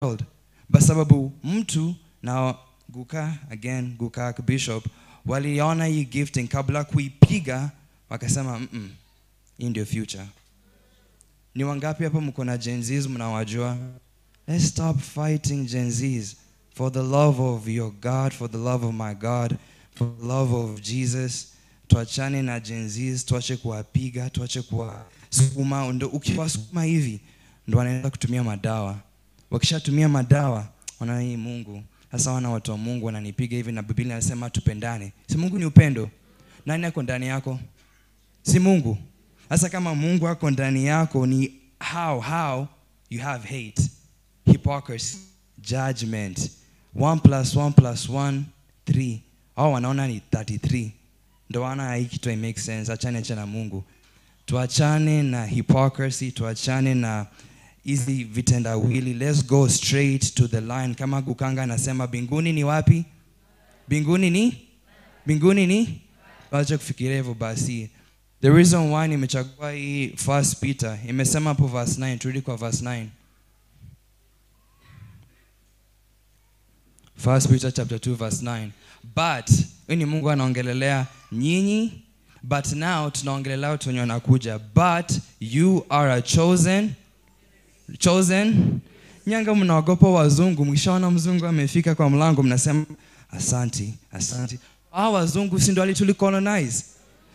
world. Basababu mtu na Guka Bishop waliona hii gifting kabla kuipiga wakasema in the future. Ni wangapi hapa mko na Gen Zs mnawajua? Let's stop fighting Gen Zs for the love of your God, for the love of my God, for the love of Jesus. Tuachane na Gen Zs, tuache kuwapiga, tuache kuwasukuma. Ndio ukiwasukuma hivi ndio wanaenda kutumia madawa. Wakishatumia madawa wana hii Mungu. Sasa wana watu wa Mungu wananipiga hivi na Biblia inasema tupendane. Si Mungu ni upendo? Nani ako ndani yako? Si Mungu. Sasa kama Mungu ako ndani yako ni how you have hate, hypocrisy, judgment. 1 + 1 + 1 3. Hao wanaona ni 33. Ndio wana hii kitu make sense. Achane na Mungu. Tuachane na hypocrisy, tuachane na hizi vitendawili. Let's go straight to the line. Kama Gukanga anasema binguni ni wapi? Binguni ni? Wacha kufikiria hivyo basi. The reason why nimechagua hii 1 Peter imesema hapo verse 9. Turudi kwa verse 9. 1 Peter chapter 2 verse 9. But ni Mungu anaongelelea nyinyi, but now tunaongelelea watu wenye wanakuja. But you are a chosen. Nyanga mnaogopa wazungu. Mkishaona mzungu amefika kwa mlango mnasema asante. Hao wazungu si ndio walitulicolonize?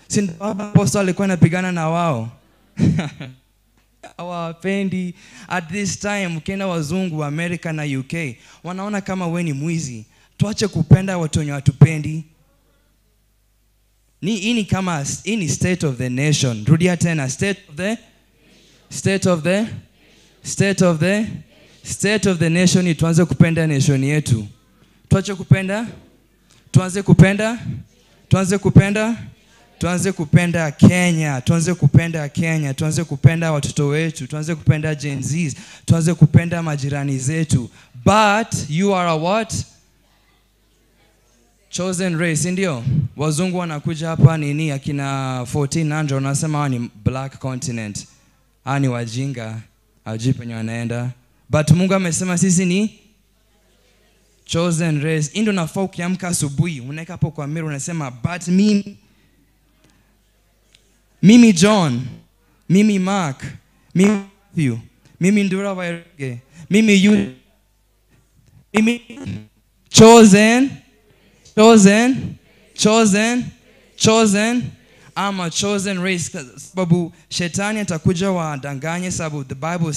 Si ndio apostle alikuwa anapigana na wao? Hawapendi. At this time mkienda wazungu wa America na UK wanaona kama wewe ni mwizi. Tuache kupenda watu wenye watupendi. Ni kama ni state of the nation. Rudia tena, state of the nation. Tuanze kupenda nation yetu. Tuache kupenda. Tuanze kupenda Kenya. Tuanze kupenda watoto wetu. Tuanze kupenda Gen Zs. Tuanze kupenda majirani zetu. But you are a what? Chosen race, ndio. Wazungu wanakuja hapa nini akina 1400 wanasema ni black continent. Ni wajinga. Hawajui penye wanaenda. But Mungu amesema sisi ni chosen race. Ndio nafaa ukiamka asubuhi unaweka hapo kwa mirror unasema but mimi John, mimi Mark, mimi Matthew, mimi Ndura Wairege, mimi chosen. I'm a chosen race. Sababu shetani atakuja wadanganye sababu the Bible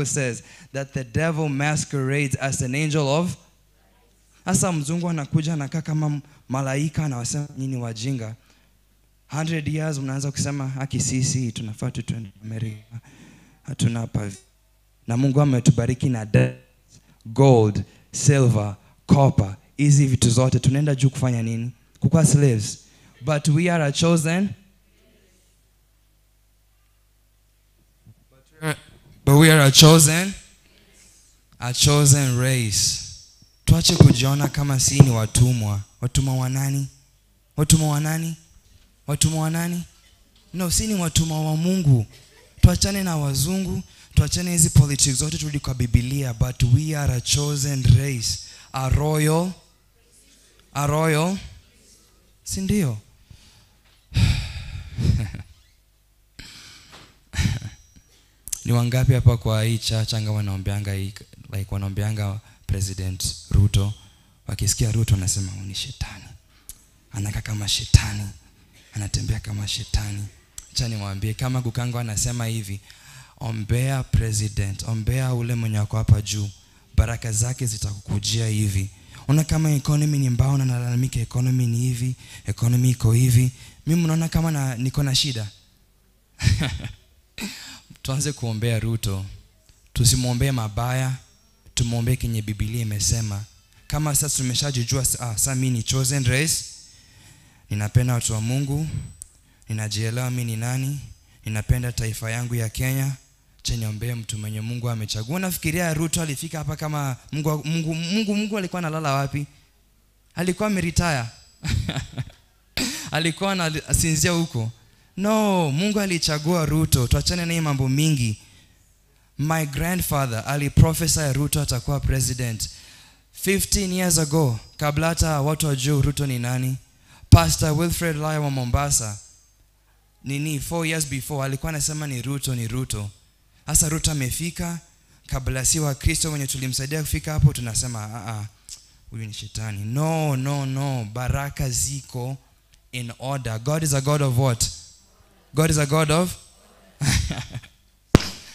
says that the devil masquerades as an angel of. Asa mzungu anakuja anakaa kama malaika na wasema nyinyi wajinga. 100 years mnaanza kusema haki sisi tunafaa twende America. Hatuna hapa. Na Mungu ametubariki na gold, silver, copper. Hizi vitu zote tunaenda juu kufanya nini? Kukuwa slaves. But we are a chosen. But we are a chosen race. Tuache kujiona kama si ni watumwa. Watumwa wa nani? No, si ni watumwa wa Mungu. Tuachane na wazungu, tuachane hizi politics zote, turudi kwa Biblia. But we are a chosen race. A royal. Si ndio? Ni wangapi hapa kwa hii church anga wanaombeanga wanaombeanga President Ruto, wakisikia Ruto wanasema ni shetani. Anakaa kama shetani. Anatembea kama shetani. Acha niwaambie kama Gukanga anasema hivi, ombea president, ombea ule mwenye wako hapa juu. Baraka zake zitakukujia hivi. Ona kama economy ni mbaya na nalalamika economy ni hivi, economy iko hivi. Mimi mnaona kama niko na shida. Tuanze kuombea Ruto. Tusimuombee mabaya, tumuombee kenye Biblia imesema. Kama sasa tumeshajijua sasa mimi ni chosen race. Ninapenda watu wa Mungu. Ninajielewa mimi ni nani. Ninapenda taifa yangu ya Kenya. Niombee mtu mwenye Mungu amechagua. Nafikiria Ruto alifika hapa kama Mungu alikuwa analala wapi? Alikuwa ameretire. Alikuwa anasinzia huko. No, Mungu alichagua Ruto. Tuachane na mambo mingi. My grandfather aliprophesy Ruto atakuwa president 15 years ago, kabla hata watu wajue Ruto ni nani. Pastor Wilfred Lai wa Mombasa 4 years before alikuwa anasema ni Ruto. Sasa Ruto amefika, kabla si wa Kristo wenye tulimsaidia kufika hapo tunasema huyu ni shetani. No, baraka ziko in order. God is a God of what? God is a God of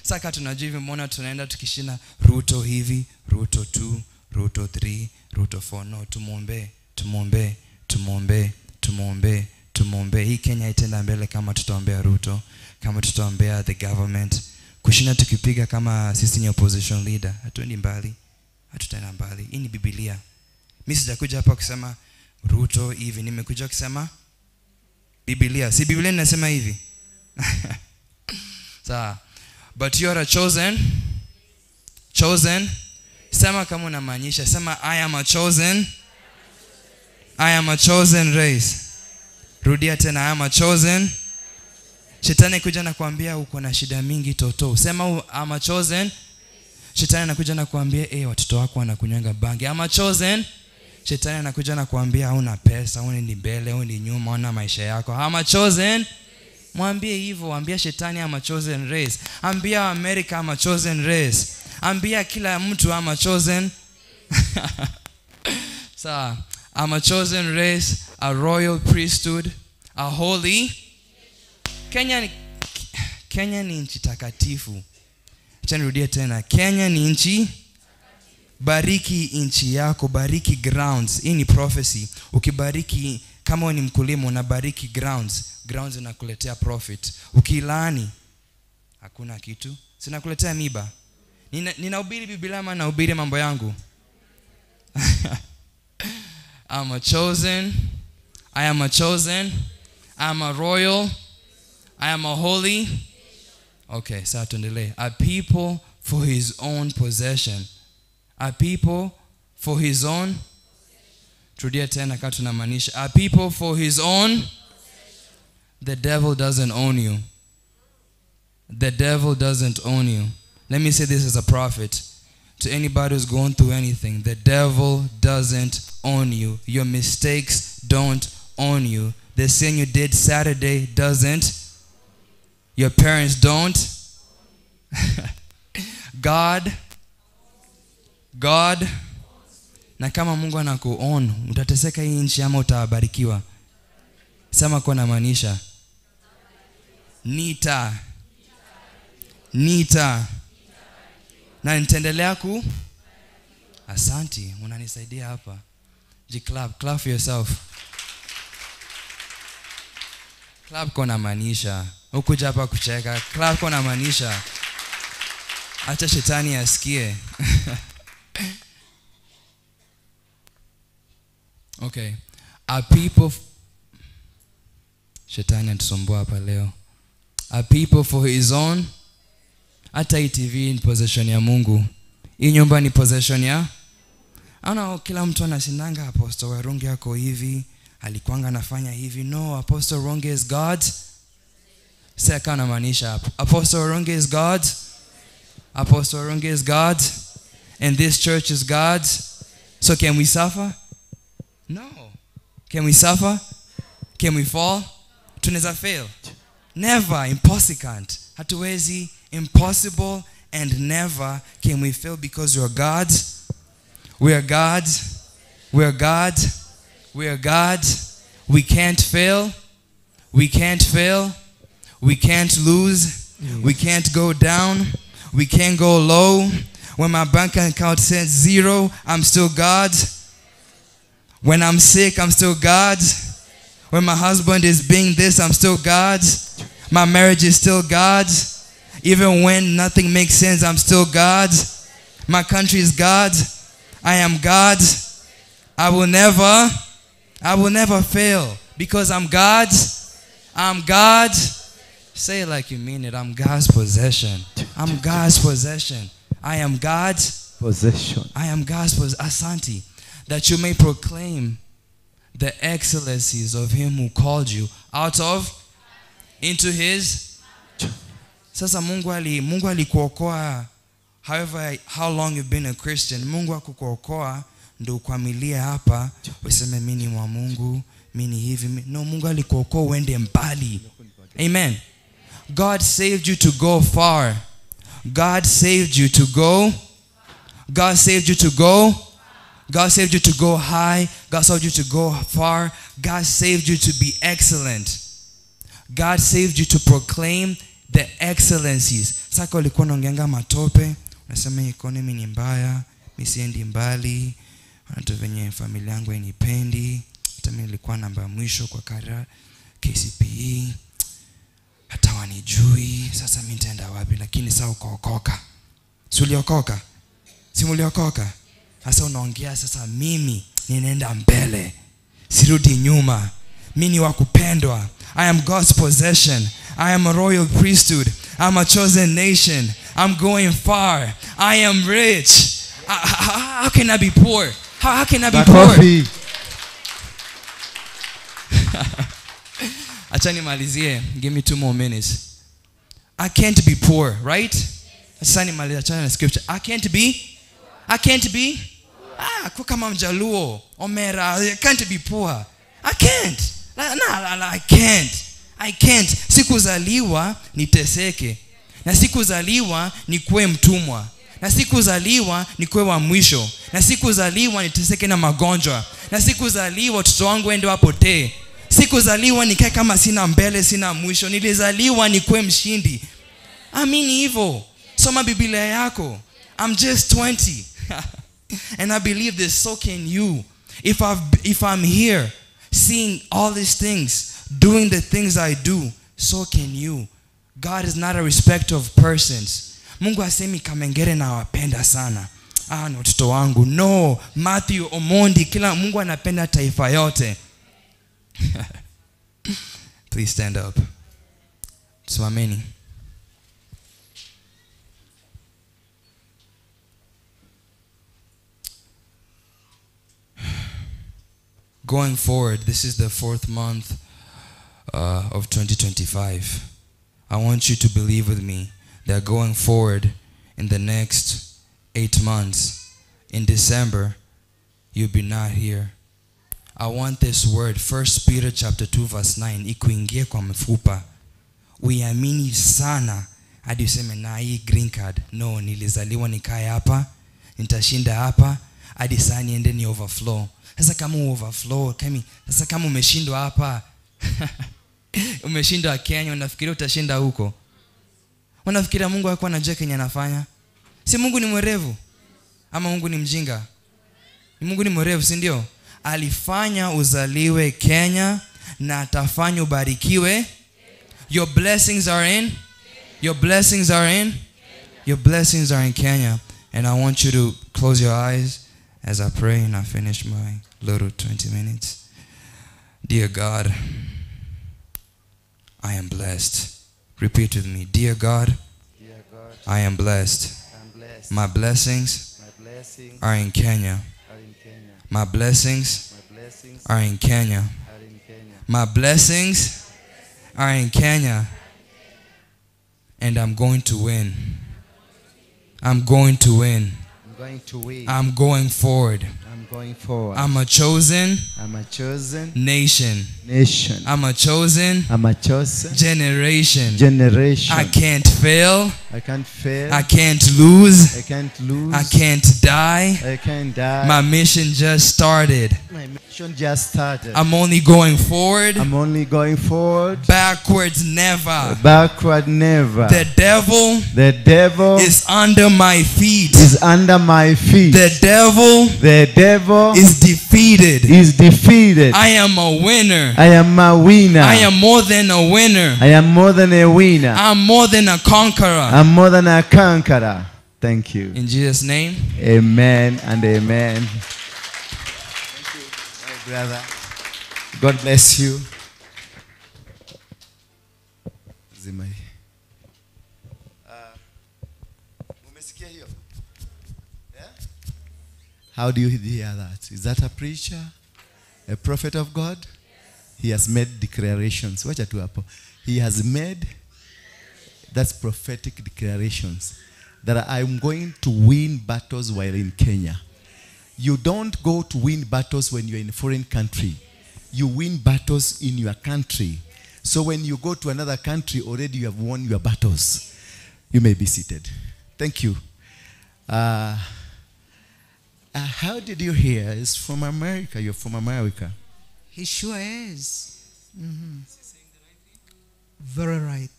Saka tunajua hivi, mbona tunaenda tukishina Ruto hivi, Ruto 2, Ruto 3, Ruto 4. No, tumuombe. Hii Kenya itenda mbele kama tutaombea Ruto, kama tutaombea the government. Kushina tukipiga kama sisi ni opposition leader, hatuendi mbali, hatutaenda mbali. Hii ni Biblia. Mimi sijakuja hapa kusema Ruto hivi, nimekuja kusema Biblia. Si Biblia inasema hivi? Sawa. But you are a chosen. Sema kama unamaanisha, sema I am a chosen race. Rudia tena, I am a chosen. Shetani kuja na kuambia uko na shida mingi toto. Sema I am a chosen. Shetani anakuja na kuambia watoto wako wanakunywanga bangi. I am a chosen. Shetani anakuja na kuambia hauna pesa, huni mbele, huni nyuma, huna maisha yako. I am a chosen. Mwambie hivyo, ambia shetani I am a chosen race. Ambia America I am a chosen race. Ambia kila mtu I am a chosen. So, I'm a chosen race, a royal priesthood, a holy. Kenya ni nchi takatifu. Acha nirudie tena. Kenya ni nchi. Bariki nchi yako, bariki grounds. Hii ni prophecy. Ukibariki, kama ni mkulima unabariki grounds. Grounds inakuletea profit. Ukilaani hakuna kitu, sinakuletea miba. Ninahubiri Biblia ama nahubiri mambo yangu? I am a chosen. I am a royal. I am a holy. Okay, sasa tuendelee. A people for his own possession. A people for his own. Trudia tena kama tunamaanisha. A people for his own. The devil doesn't own you. The devil doesn't own you. Let me say this as a prophet. To anybody who's going through anything, the devil doesn't own you. Your mistakes don't own you. The sin you did Saturday doesn't. Your parents don't. God. Na kama Mungu anakuown, utateseka hii nchi ama utabarikiwa? Sema kwa na maanisha. Nita. Na nitaendelea ku. Asante, unanisaidia hapa. Clap for yourself. Clap kwa na maanisha. Ukuja hapa kucheka. Clap kwa na maanisha. Acha shetani asikie. Okay. A people. Shetani anatusumbua hapa leo. A people for his own. Hata hii TV ni possession ya Mungu. Hii nyumba ni possession ya. Ana kila mtu anasindanga Apostle Waronge yako hivi, alikuanga anafanya hivi. No, Apostle Waronge is God. Sasa na maanisha Apostle Waronge is God. Apostle Waronge is God. And this church is God's. So can we suffer? No. Can we suffer? Can we fall? Tunaweza fail? Never. Impossible. Hatuwezi. Impossible and never can we fail because we are God's. We are God's. We are God's. We are God's. We can't fail. We can't fail. We can't lose. Yes. We can't go down. We can't go low. When my bank account says 0, I'm still God's. When I'm sick, I'm still God's. When my husband is being this, I'm still God's. My marriage is still God's. Even when nothing makes sense, I'm still God's. My country is God's. I am God's. I will never fail because I'm God's. I'm God's. Say it like you mean it. I'm God's possession. I'm God's possession. I am God's possession. I am God's possession. Asante. That you may proclaim the excellencies of him who called you out of into his. Sasa Mungu alikuokoa however how long you've been a Christian, Mungu akukuokoa ndio ukwamilie hapa useme mimi ni wa Mungu, mimi ni hivi. No, Mungu alikuokoa uende mbali. Amen. God saved you to go far. God saved you to go. God saved you to go. God saved you to go high. God saved you to go far. God saved you to be excellent. God saved you to proclaim the excellencies. Sasa ulikuwa unaongeanga matope, unasema economy ni mbaya, mimi siendi mbali, hata venye familia yangu hainipendi, hata mimi nilikuwa namba mwisho kwa KCPE, hata wanijui, sasa mimi nitaenda wapi? Lakini sasa ukaokoka. Si uliokoka? Si muliokoka? Sasa unaongea sasa mimi ninaenda mbele, sirudi nyuma. Mimi ni wa kupendwa. I am God's possession. I am a royal priesthood. I'm a chosen nation. I'm going far. I am rich. How can I be poor? How can I be poor? Acha nimalizie. Give me 2 more minutes. I can't be poor, right? Acha nimalizie, acha na scripture. I can't be kwa kama Mjaluo, Omera, I can't be poor. I can't. I can't. Sikuzaliwa niteseke. Na sikuzaliwa nikuwe mtumwa. Na sikuzaliwa nikuwe wa mwisho. Na sikuzaliwa niteseke na magonjwa. Na sikuzaliwa watoto wangu waende wapotee. Sikuzaliwa nikae kama sina mbele sina mwisho. Nilizaliwa nikuwe mshindi. Amini hivyo. Soma Biblia yako. I'm just 20. And I believe this, so can you. If I'm here seeing all these things, doing the things I do, so can you. God is not a respecter of persons. Mungu asemi Kamengere na wapenda sana. Ni watoto wangu. No, Matthew, Omondi, kila Mungu anapenda taifa yote. Please stand up. Simameni. Going forward, this is the 4th month of 2025. I want you to believe with me that going forward in the next 8 months, in December, you'll be not here. I want this word, 1 Peter chapter 2 verse 9, ikuingie kwa mfupa. Uiamini sana hadi useme na hii green card. No, nilizaliwa nikae hapa, nitashinda hapa, hadi saa niende ni overflow. Sasa kama overflow, sasa kama umeshindwa hapa, umeshindwa Kenya, unafikiria utashinda huko? Unafikiria Mungu hakuwa anajua Kenya anafanya? Si Mungu ni mwerevu? Ama Mungu ni mjinga? Mungu ni mwerevu, si ndio? Alifanya uzaliwe Kenya na atafanya ubarikiwe. Your blessings are in. Your blessings are in. Your blessings are in Kenya. And I want you to close your eyes as I pray and I finish my little 20 minutes. Dear God, I am blessed. Repeat with me. Dear God, I am blessed. My blessings are in Kenya. My blessings are in Kenya. My blessings are in Kenya. And I'm going to win. I'm going to win. I'm going forward. I'm a chosen nation. I'm a chosen generation. I can't fail. I can't lose. I can't die. My mission just started. I'm only going forward. Backwards never. The devil is under my feet. The devil is defeated. I am a winner. I am more than a winner. I'm more than a conqueror. Thank you. In Jesus' name. Amen and amen. Thank you, my brother. God bless you. How do you hear that? Is that a preacher? A prophet of God? He has made declarations. He has made, that's prophetic declarations. that I'm going to win battles while in Kenya. You don't go to win battles when you're in a foreign country. You win battles in your country. So when you go to another country, already you have won your battles. You may be seated. Thank you. How did you hear? It's from America. You're from America. He sure is. Very right.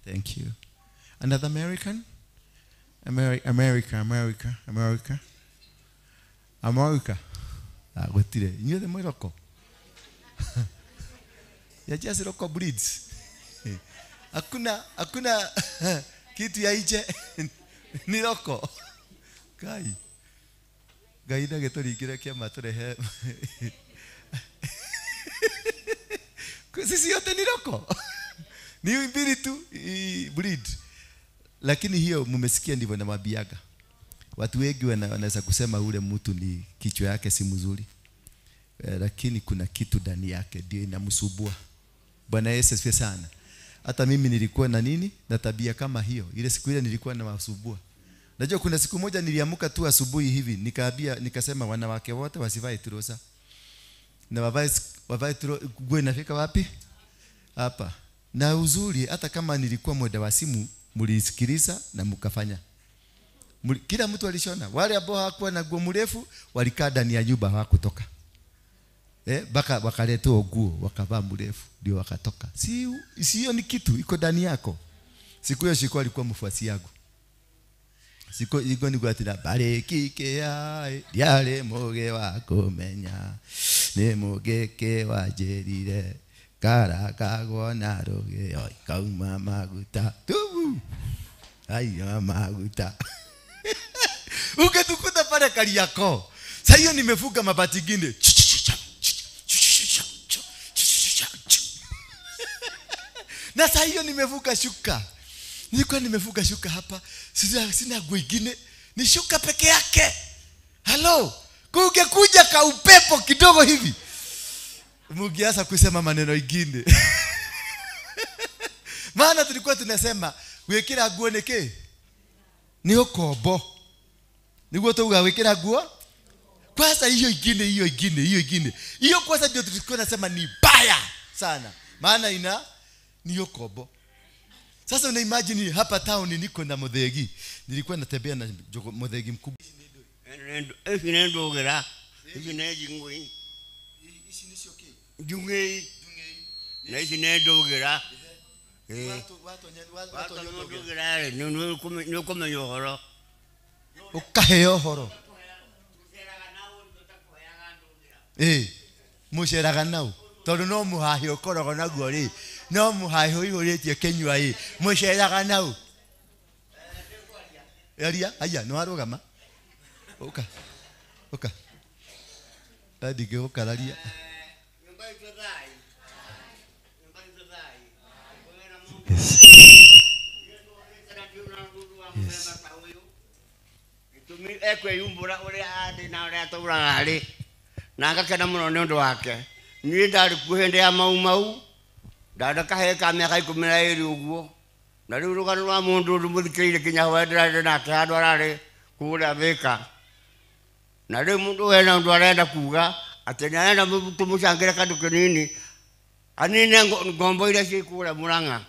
Thank you. Another American? America. Gotire. Inyo de Morocco. Ya just roko breeds. Hakuna kitu ya iche ni roko. Kai. Gaida getorikira kia maturehe. Sisi yote ni roko. Ni mbili tu breed. Lakini hiyo mmesikia ndivyo na mabiaga. Watu wengi wanaweza kusema ule mtu ni kichwa yake si mzuri. Lakini kuna kitu ndani yake ndio inamsubua. Bwana Yesu asifiwe sana. Hata mimi nilikuwa na nini? Na tabia kama hiyo. Ile siku ile nilikuwa na masubua. Najua kuna siku moja niliamka tu asubuhi hivi nikasema wanawake wote wasivae trosa. Na wavae trosa nguo inafika wapi? Hapa. Na uzuri hata kama nilikuwa mwenda wa simu mlisikiliza na mkafanya. Kila mtu alishona. Wale ambao hawakuwa na nguo mrefu walikaa ndani ya nyumba hawakutoka. Baka wakaletwa nguo wakavaa mrefu ndio wakatoka. Sio ni kitu iko ndani yako. Siku hiyo shiko alikuwa mfuasi yangu. Siku iko ni gwatira bariki ya yale moge wako menya. Ne mogeke wajerire karakago na roge oi kauma maguta. Tu. Ai maguta. Ukitukuta pale Kariako. Sasa hiyo nimefuga mabati ginde. Na sasa hiyo nimevuka shuka. Nilikuwa nimevuka shuka hapa. Sina nguo nyingine. Ni shuka peke yake. Hello. Kungekuja ka upepo kidogo hivi. Mungianza kusema maneno mengine. Maana tulikuwa tunasema wekera nguo neke. Ni ukombo. Niguo tuga wekera nguo. Kwanza hiyo ingine. Hiyo kwanza ndio tulikuwa tunasema ni baya sana. Maana ni ukombo. Sasa una imagine hapa town niko na Muthegi. Nilikuwa natembea na Muthegi mkubwa. Nendo gara. Ineji ngui. Ici ni sioke. Dungi. Na nendo gara. Watu gara. No kumenya horo. Ukaheo horo. Muceraga nau. Tondu no muhahi ukorogo naguo ri. No muhahi ihuritie kenyua ri. Muceraga nau. Eria, aya no arugama. Oka. Adige ukararia. Yes. Tumi ekwe yumbura uri andi na uri atura ari. Na ngakena muno ni undu wake. Ni ndari kuhende ya mau. Ndada kahe ka miaka 12 uguo. Na riu rugano rwa mundu rumuthikirire kinya wendera nake handu arari kuria Thika. Na riu mundu wena ndu arenda kuga ati ni arenda tumucangire kandu kinini. Anine ngombo iria cikura Murang'a.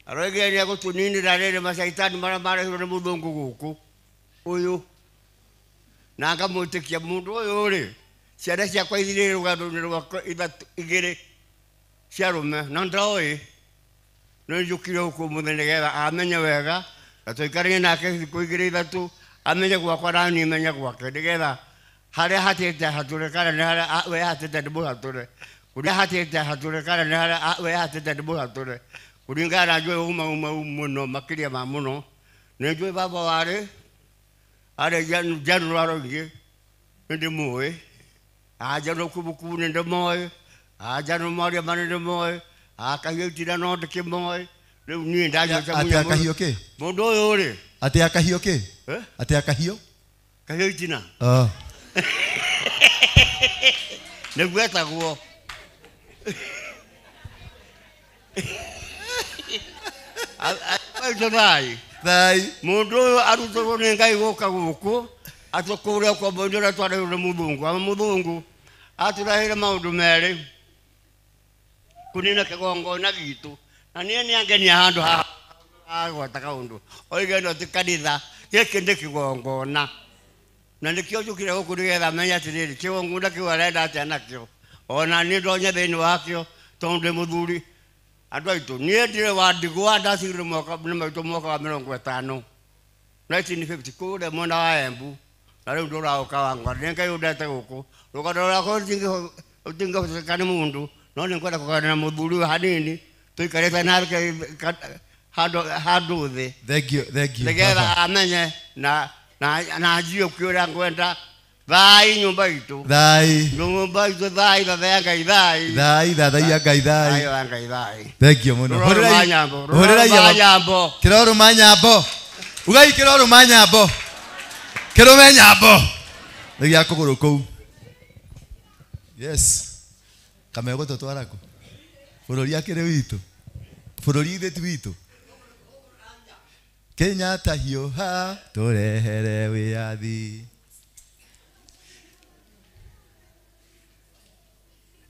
Arogeria gutuninira riri macaitani maria marehirwo ni muthungu guku uyu. Na akamwitikia mundu uyu ri ciana ciakwa ithire rugano-ini rwakwa igiri cia rume na ndoi no njukire huko muthenya getha amenye wega na tuikaranie nake thiku igiri ithatu amenye gwakwa na ni menye gwake nigetha haria hatite hature kana ni haria we hatite ndi muhature kuria hatite hature kana ni haria we hatite ndi muhature kuringana na njui uma muno makiria ma muno ni njui baba wari are janu rarongi ndi muwe ajano kubuku ndi moy ajano moria mani ndi moy akahiyotira no ndike moy riu ni ndajo cha munya akahio ke mundu uyu ri ati akahio ke ati akahio kahiyotina negwetagwo Ito thai. Thai. Mundu arutwo ni Ngai guka guku atukuria kwa bondera tware ule mudungu ama mudungu aturahira maundu meri kunina kigongo na gitu na ni angenia handu ha gwataka undu oigeno tikanitha giki ndi kigongo na nikio njukire guku nigetha menya atiriri kigongo na kiu arenda atia nakio ona ni ndonye thiini wakio tondu muthuri andu aitu nie ndire wa ndigwa ndacirire mwaka ni maitu mwaka wa 50 1950 kule mwena wa Embu na riu ndurauka wangwa Ngai undete guku rugano rwako utinga mundu no ni kwenda kugana na muthuri hanini tuikarete nake handu thi. Thank you. Nigetha amenye na njio kiuria ngwenda thai nyumba itu. Thai. Nyumba itu thai thathaya Ngai thai. Thathaya Ngai thai. Thathaya Ngai thai. Thank you muno. Horera nyambo. Kiroro manyambo. Ugai kiroro manyambo. Kirome nyambo. Ngia kuguru kou. Yes. Kamego to twarako. Bururi akire witu. Bururi ithe witu. Kenyatta hiuha turehere wiathi.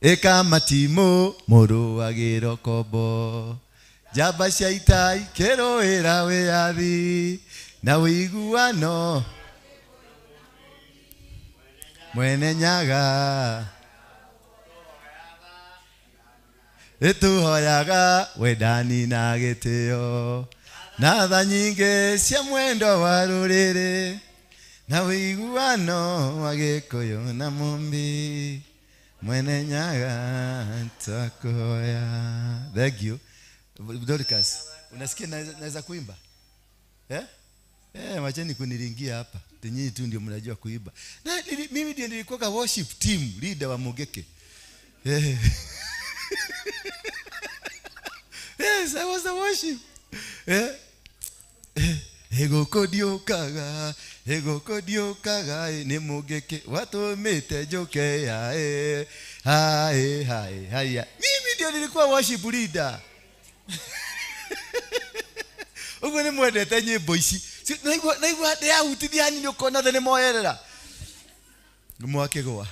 Eka matimo muru agiro kobo. Jaba cia itai kiroira wiathi na wiguano mwene nyaga etuhoyaga wedani na gitio na tha nyingi cia mwendo wa ruriri na wiguano wa gikuyu na mumbi mwene nyaga takoya. Thank you. Dorcas, unasikia naweza kuimba? Wacheni kuniringia hapa. Nyinyi tu ndio mnajua kuimba. Na mimi ndiye nilikuwa worship team leader wa Mogeke. Yes, I was the worship. Ego kodio kaga ni Mogeke watu mete joke ya hai. Mimi ndio nilikuwa worship leader. Ugo ni mwendete nyimbo ici. Naigua ndia hutithia ni ukona thene moyerera. Mwakegwa.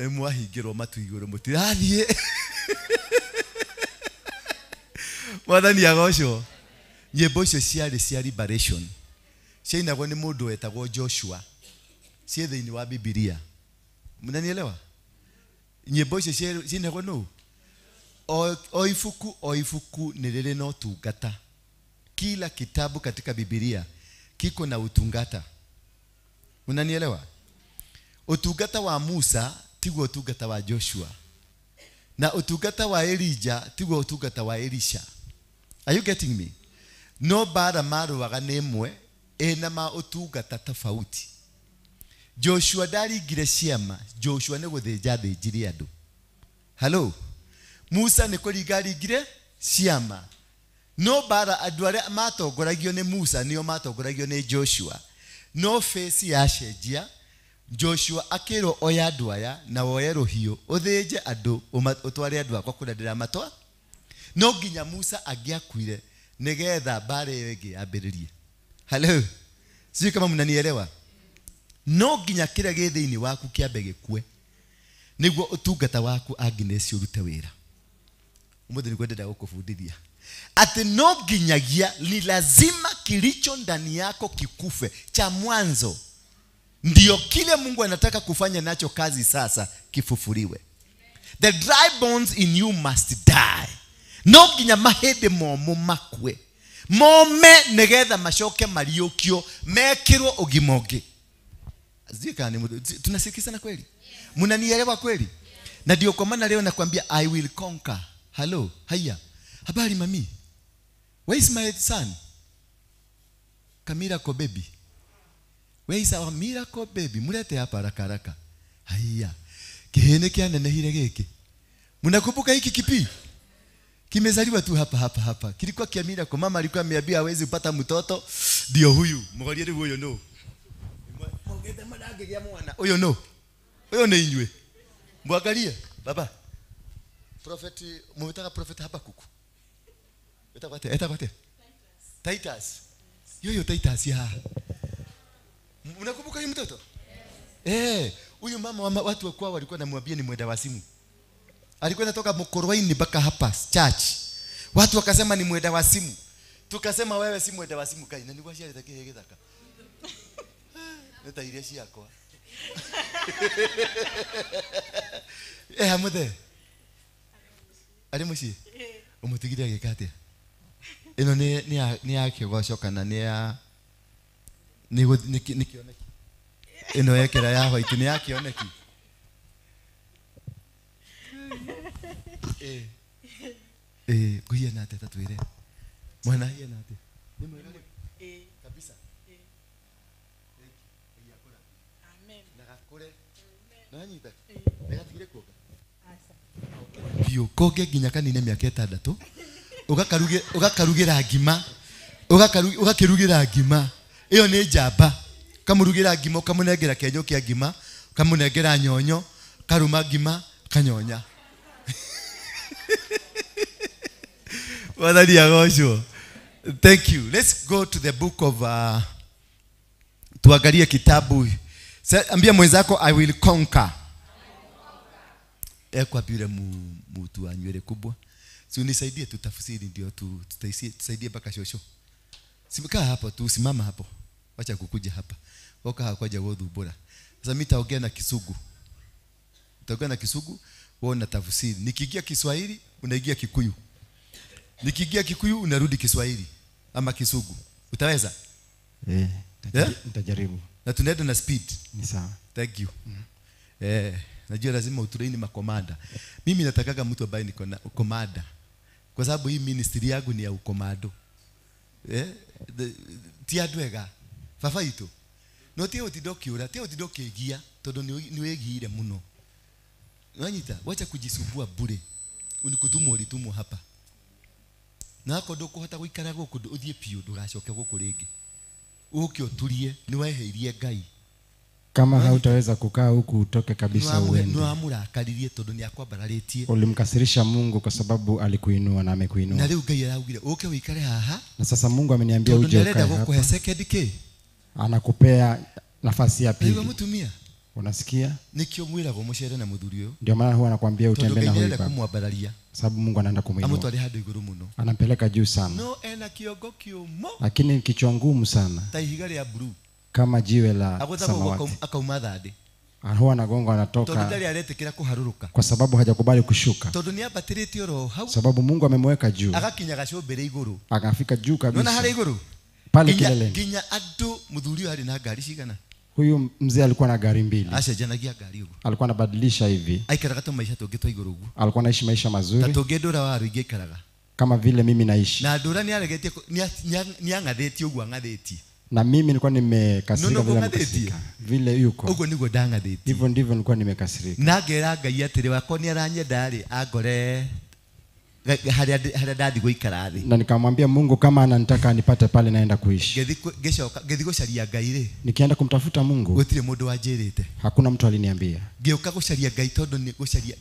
Mwahingirwo matu iguru mutirathie. Mwathani agocwo. Nyimbo icio ciarĩ cia liberation. Ciainagwo nĩ mũndũ wetagwo Joshua. Ciĩ thĩinĩ wa Biblia. Mnanielewa? Nyimbo icio ciinagwo no. O ifuku ni rĩrĩ na ũtungata. Kila kitabu katika Biblia kiko na utungata. Unanielewa? Utungata wa Musa tiguo utungata wa Joshua. Na utungata wa Elijah tiguo utungata wa Elisha. Are you getting me? No bara maruaga nemwe ena ma utungata tofauti. Joshua ndaringire ciama. Joshua nĩ gũthĩnja thĩnjire andũ. Hello? Musa nĩ kũringa ringire ciama. No bara andũ arĩa matongoragio nĩ Musa nĩo matongoragio nĩ Joshua. No face yacenjia. Joshua akĩrwo oya andũ aya na woye rũhiũ ũthĩnje andũ ũtware andũ akwa kũrĩa ndĩramatwa. No nginya Musa angĩakuire nigetha bara ĩyo ĩngĩ yambĩrĩrie. Hello? Sio kama mnanielewa? No nginya kĩrĩa gĩ thĩinĩ waku kĩambe gĩkue nĩguo ũtungata waku Agnes ũrute wĩra. Ũmũthĩ nĩ kwendera gũkũbundithia ati no nginyagia ni lazima kilicho ndani yako kikufe cha mwanzo ndio kile Mungu anataka kufanya nacho kazi sasa kifufuliwe. The dry bones in you must die. No nginya mahĩndĩ momũ makue mome nigetha macoke mariũkio mekirwo ũgima ũngĩ. Tunasikizana kweli? Mnanielewa kweli? Na ndio kwa maana leo nakwambia I will conquer. Hello, haya. Habari mami? Where is my son? Miracle baby. Where is our miracle baby? Mulete hapa haraka haraka. Haya. Kihene kianenehire giki. Mnakumbuka hiki kipi? Kimezaliwa tu hapa. Kilikuwa kia miracle. Mama alikuwa ameambia hawezi kupata mtoto. Ndio huyu. Mwangalie huyo no. Mwongeze madage ya mwana. Huyo no. Huyo ni inywe. Mwangalie baba. Prophet, mwetaka prophet Habakuku. Etakwate. Titus. Yoyo Titus ya. Unakumbuka huyu mtoto? Huyu mama watu wa kwao walikuwa namwambia ni mwenda wa simu. Alikuwa anatoka Mkoroini mpaka hapa church. Watu wakasema ni mwenda wa simu. Tukasema wewe si mwenda wa simu kai. Na nilikuwa shia litake githaka. Neta ile shia kwa. Amuthe. Ali mushi. Umutigire gikate. Ino ni yake goshoka na ni kioneki. Ino yekera ya white ni yake oneki. Kuya nate tatuire. Mwana hiya nate. Ni mwega kabisa. Amen. Nakakure. Nanyita. Negatigire kuoga. Bio koge ginya kanine miaka 6. Ugakarugira ngima. Ugakirugira ngima. Iyo ni njamba. Kamurugira ngima kamunengera kenyo kia ngima, kamunengera nyonyo, karuma ngima, kanyonya. Wadhani agosho. Thank you. Let's go to the book of tuangalie kitabu. Ambia mwenzako I will conquer. Kwa bure mtu wa nywele kubwa. Si unisaidie tutafsiri ndio tusaidie mpaka shosho. Simkaa hapo tu, simama hapo. Wacha kukuja hapa. Woka hakuja wodhubura. Sasa mimi taongea na Kisugu. Nitaongea na Kisugu, wewe unatafsiri. Nikiingia Kiswahili, unaingia Kikuyu. Nikiingia Kikuyu, unarudi Kiswahili ama Kisugu. Utaweza? Nitajaribu. Na tunaenda na speed. Ni sawa. Thank you. Najua lazima utrain makomanda. Mimi natakaga mtu ambaye niko na komanda. Kwa sababu hii ministry yangu ni ya ukomando. Tiadwega. Fafaito. No teo tidokiura, teo tidokigia, todo niwegire muno. Wanyita, wacha kujisumbua bure. Unikutumu ulitumu hapa. Na ako ndoko hota guikara guku uthie piu ndugacoke guku ringi. Uke utulie niweheirie Ngai. Kama hautaweza kukaa huku utoke kabisa uende. Nwamurakaririe todo ni akwambararitie. Ulimkasirisha Mungu kwa sababu alikuinua na amekuinua. Na leo Ngai araugire uke uikare haha. Na sasa Mungu ameniambia uje ukae hapa. Second K. Anakupea nafasi ya pili. Wewe mtumia. Unasikia? Nikio mwira go mushere na muthuri uyu. Ndio maana huwa anakuambia utembee na huyu baba. Kumwabararia. Sababu Mungu anaenda kumuinua. Amutwali hado iguru muno. Anampeleka juu sana. No ena kiogo kiomo. Lakini kichwa ngumu sana. Taihigari ya blue. Kama jiwe la samawati. Akauma thade. Huwa anagonga anatoka. Todo ndali aretekera kuharuruka. Kwa sababu hajakubali kushuka. Todo ni abatirite oro hau. Sababu Mungu amemweka juu. Agakinya gacobere iguru. Akafika juu kabisa. Nona hali iguru. Pale kileleni. Ginya adu muthuri hari na gari cigana. Huyu mzee alikuwa na gari mbili. Acejanagia gari ugu. Alikuwa anabadilisha hivi. Aikaraga tu maisha tugitwa iguru ugu. Alikuwa anaishi maisha mazuri. Tatugedora waru igekaraga. Kama vile mimi naishi. Na ndura ni aregetie ni angathetie ugu angathetie. Na mimi nilikuwa nimekasirika vile nimekasirika. Vile yuko. Ugo niguo ndangathetie. Hivyo ndivyo nilikuwa nimekasirika. Nagera Ngai atiri wako ni aranyenda ri agore haria ndadi guikara thi. Na nikamwambia Mungu kama ananitaka anipate pale naenda kuishi. Gethi gucaria Ngai ri. Nikienda kumtafuta Mungu. Gutire mundu wanjirite. Hakuna mtu aliniambia. Ngeuka gucaria Ngai tondu ni gucaria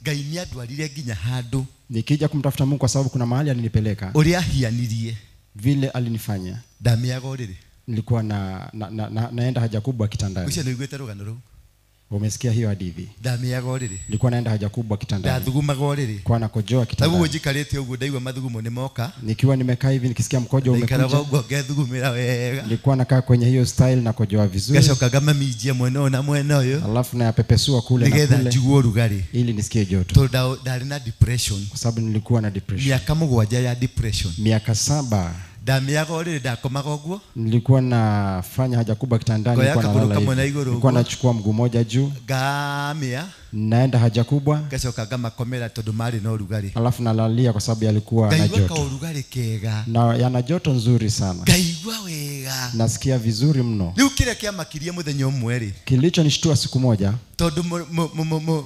Ngai ni andwarire nginya handu. Nikija kumtafuta Mungu kwa sababu kuna mahali alinipeleka. Uria hianirie. Vile alinifanya. Ndamiaga uriri. Nilikuwa naenda haja kubwa kitandani. Ucio niguite rugano ru. Umesikia hiyo hadithi? Ndamiaga uriri. Nilikuwa naenda haja kubwa kitandani. Ndathugumaga uriri. Kwa nakojoa kitandani. Tabu ujikarite uguo ndaigwa mathugumo ni moka. Nikiwa nimekaa hivi nikisikia mkojo umekuja. Nikaraga uguo ngethugumira wega. Nilikuwa nakaa kwenye hiyo style na kojoa vizuri. Gacoka gamamijia mwena na mwena uyu. Alafu na yapepesua kule na kule. Nigetha njiguo rugari. Ili nisikie joto. Tondu ndari na depression. Kwa sababu nilikuwa na depression. Miaka 7 ya depression. Miaka 7. Ndamiaga uriri ndakomaga uguo. Nilikuwa nafanya haja kubwa kitandani, nilikuwa nalala hivi. Nilikuwa nachukua mguu moja juu. Ngamia. Naenda haja kubwa. Gacoka ngamakomera tondu mari no rugari. Alafu nalalia kwa sababu yalikuwa na joto. Ngaigua rugari kega. Na yana joto nzuri sana. Ngaigua wega. Nasikia vizuri mno. Riu kile kiamakirie muthenya umwe ri. Kilichonishtua siku moja. Tondu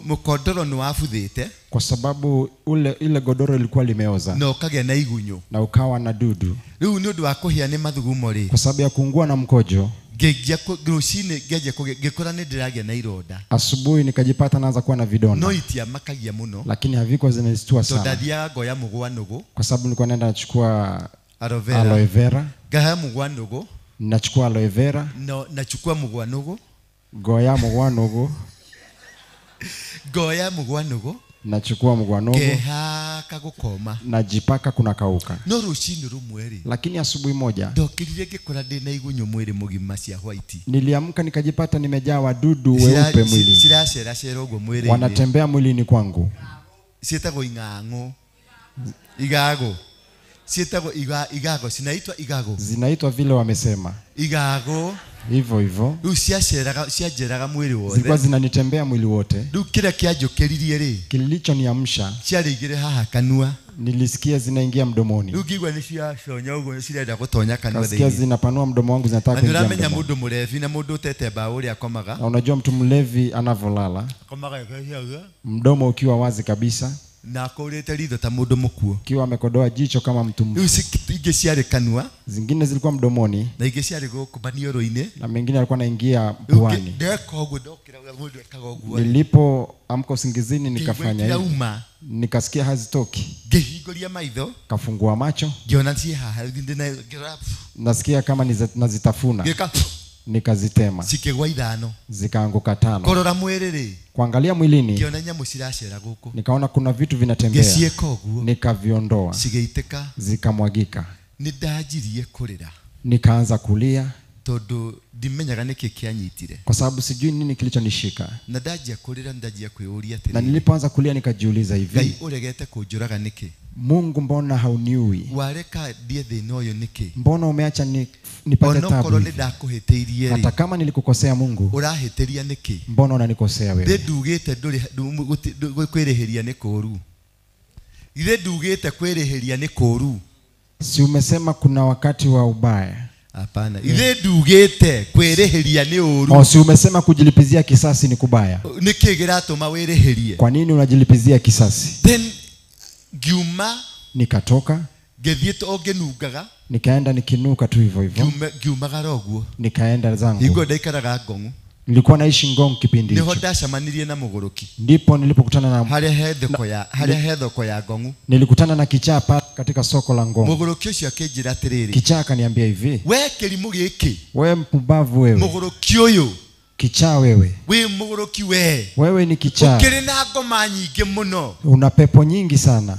mukodoro ni wabuthite. Kwa sababu ile godoro ilikuwa limeoza. No kage na igunyo. Na ukawa na dudu. Riu ni undu wa kuhia ni mathugumo ri. Kwa sababu ya kuungua na mkojo. Ngegia rucini ngeje ngikora ni ndiragia na ironda. Asubuhi nikajipata naanza kuwa na vidonda. No itia makagia muno. Lakini haviko zimenistua sana. Tondadia ngoya mugwa nugu. Kwa sababu nilikuwa naenda nachukua aloe vera. Gaya mugwanogo. Nachukua aloe vera. No, nachukua mugwanogo. Goya mugwanogo. Goya mugwanogo. Nachukua mugwanogo. Geha kagukoma. Najipaka kuna kauka. No rushini rumweri. Lakini asubuhi moja ndokirire ngikora ndina igunyo mwiri mugima cia white. Niliamka nikajipata nimejaa wadudu weupe mwili. Ciracera ugo mwiri. Wanatembea mwilini kwangu. Cietagwo ing'ang'o. Igago. Cietagwo igago, zinaitwa igago. Zinaitwa vile wamesema. Igago. Hivyo. Ciajeraga mwili wothe. Zilikuwa zinanitembea mwili wote. Kila kiajokeririe ri. Kilichoniamsha. Ciarigire haha kanua. Nilisikia zinaingia mdomoni. Ukigwa ni ciaconya ugo cirenda gutonya kanua thini. Nasikia zinapanoa mdomo wangu zinataka kuingia mdomoni. Ndio mundu murevi na mundu utete bao uri akomaga. Na unajua mtu mlevi anavolala. Akomaga kahiaga. Mdomo ukiwa wazi kabisa. Na akorete ritho ta mundu mukuo. Kiwa amekodoa jicho kama mtu mfu. Inge ciare kanua. Zingine zilikuwa mdomoni. Na inge ciare guku banioro-ine. Na mengine alikuwa anaingia puani. Nilipo amka usingizini nikafanya hivi. Nikasikia hazitoki. Ngihinguria maitho. Kafungua macho. Ngiona cie haha ndina grab. Nasikia kama nazitafuna. Nikazitema. Cikigwa ithano. Zikaanguka 5. Korora mwiri ri. Kuangalia mwilini. Ngiona nyamu ciracera guku. Nikaona kuna vitu vinatembea. Ngicieka uguo. Nikaviondoa. Cigeiteka. Zikamwagika. Nindajirie kurira. Nikaanza kulia. Tondu ndimenyaga niki kianyitire. Kwa sababu sijui nini kilichonishika. Na ndajia kurira ndajia kwiuria tena. Na nilipoanza kulia nikajiuliza hivi. Ngai uregete kunjuraga niki? Mungu mbona hauniui? Wareka ndie thina uyu niki? Mbona umeacha nipate tabu? Onokoro nindakuhiteirie ri. Hata kama nilikukosea Mungu. Urahitiria niki? Mbona unanikosea wewe? Ndugite nduri kwirihiria ni kuru. Ile ndugite kwirihiria ni kuru. Si umesema kuna wakati wa ubaya? Hapana. Ile ndugite kwirihiria ni uru. Si umesema kujilipizia kisasi ni kubaya? Niki giratuma wirihirie? Kwa nini unajilipizia kisasi? Then giuma nikatoka. Ngethieto ongenungaga. Nikaenda nikinuka tu hivyo hivyo. Giumagara uguo. Nikaenda zangu. Higo ndaikaraga Ngong'u. Nilikuwa naishi Ngong kipindi hicho. Niho ndacamanirie na Mugoroki. Ndipo nilipokutana na haria hethoko ya Ngong'u. Nilikutana na kichaa katika soko la Ngong. Mugoroki ucio akinjira atiriri. Kichaa akaniambia hivi. We kirimu giki. Wewe mpumbavu wewe. Mugoroki uyu. Kichaa wewe. We Mugoroki we. Wewe ni kichaa. Ukiri na ngoma nyingi muno. Una pepo nyingi sana.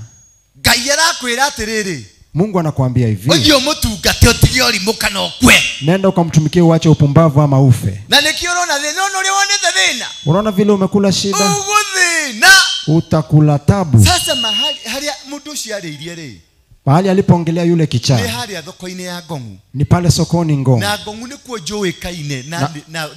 Ngai arakwira atiriri. Mungu anakuambia hivi. Oyo mutungate utige urimu kana ukwe. Nenda ukamtumikie uache upumbavu ama ufe. Na nikio unaona thina uri wonete thina. Unaona vile umekula shida? Uguthina. Utakula tabu. Sasa mahali haria mundu ucio ariirie ri. Mahali alipoongelea yule kichaa. Ni haria thoko-ini ya Ngong'u. Ni pale sokoni Ngong. Na Ngong'u ni kuo njuikaine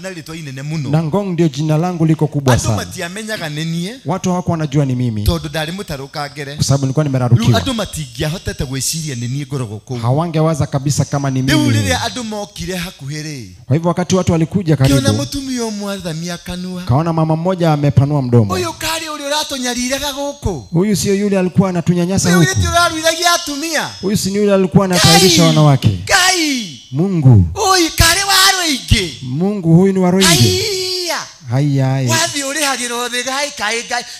na ritwa inene muno. Na Ngong ndio jina langu liko kubwa sana. Andu matiamenyaga nenie. Watu hawako wanajua ni mimi. Tondu ndari mutarukangere. Kwa sababu nilikuwa nimerarukiwa. Andu matingiahotete gwiciria nenie ngorogo kuu. Hawangewaza kabisa kama ni mimi. Ndio rĩrĩa andu mokire hakuhiri. Kwa hivyo wakati watu walikuja karibu. Kiona mutumia umwe athamia kanua. Kaona mama mmoja amepanua mdomo. Uyu kari uri uratonyariraga guku. Huyu sio yule alikuwa anatunyanyasa huku. Uyu uraruiragia atumia. Huyu si yule alikuwa anatairisha wanawake. Ngai. Mungu. Uyu kari waro ingi. Mungu huyu ni waro ingi. Haya. Wathi urihagirwo thi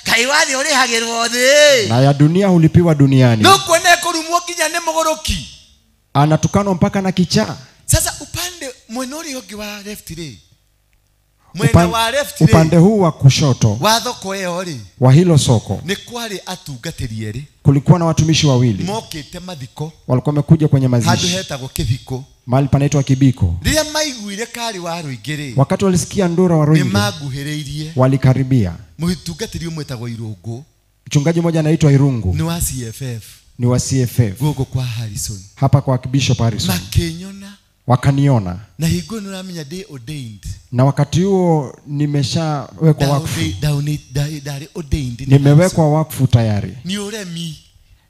kai wathi urihagirwo thi. Na ya dunia hulipiwa duniani. No kuone kurumwo kinya ni Mugoroki. Anatukanwa mpaka na kichaa. Sasa upande mwenori ungi wa left ri. Upande huu wa kushoto wa thoko eo ri. Wa hilo soko. Ni kwari atungatiri eri. Kulikuwa na watumishi wawili. Mokite mathiko. Walikuwa wamekuja kwenye mazishi. Handu hetagwo kibiko. Mahali panaitwa Kibiko. Riria maiguire kari wa ruingiri. Wakati walisikia ndura wa ruingi. Ni maguhiriirie. Walikaribia. Muhitungatiri umwe tagwo Irungu. Mchungaji mmoja anaitwa Irungu. Ni wa CFF. Ni wa CFF. Gogo kwa Harrison. Hapa kwa Bishop Harrison. Makenyona. Wakaniona. Na higo nuramenya they ordained. Na wakati huo nimeshawekwa wakfu. Ordained. Nimewekwa wakfu tayari. Ni uremi.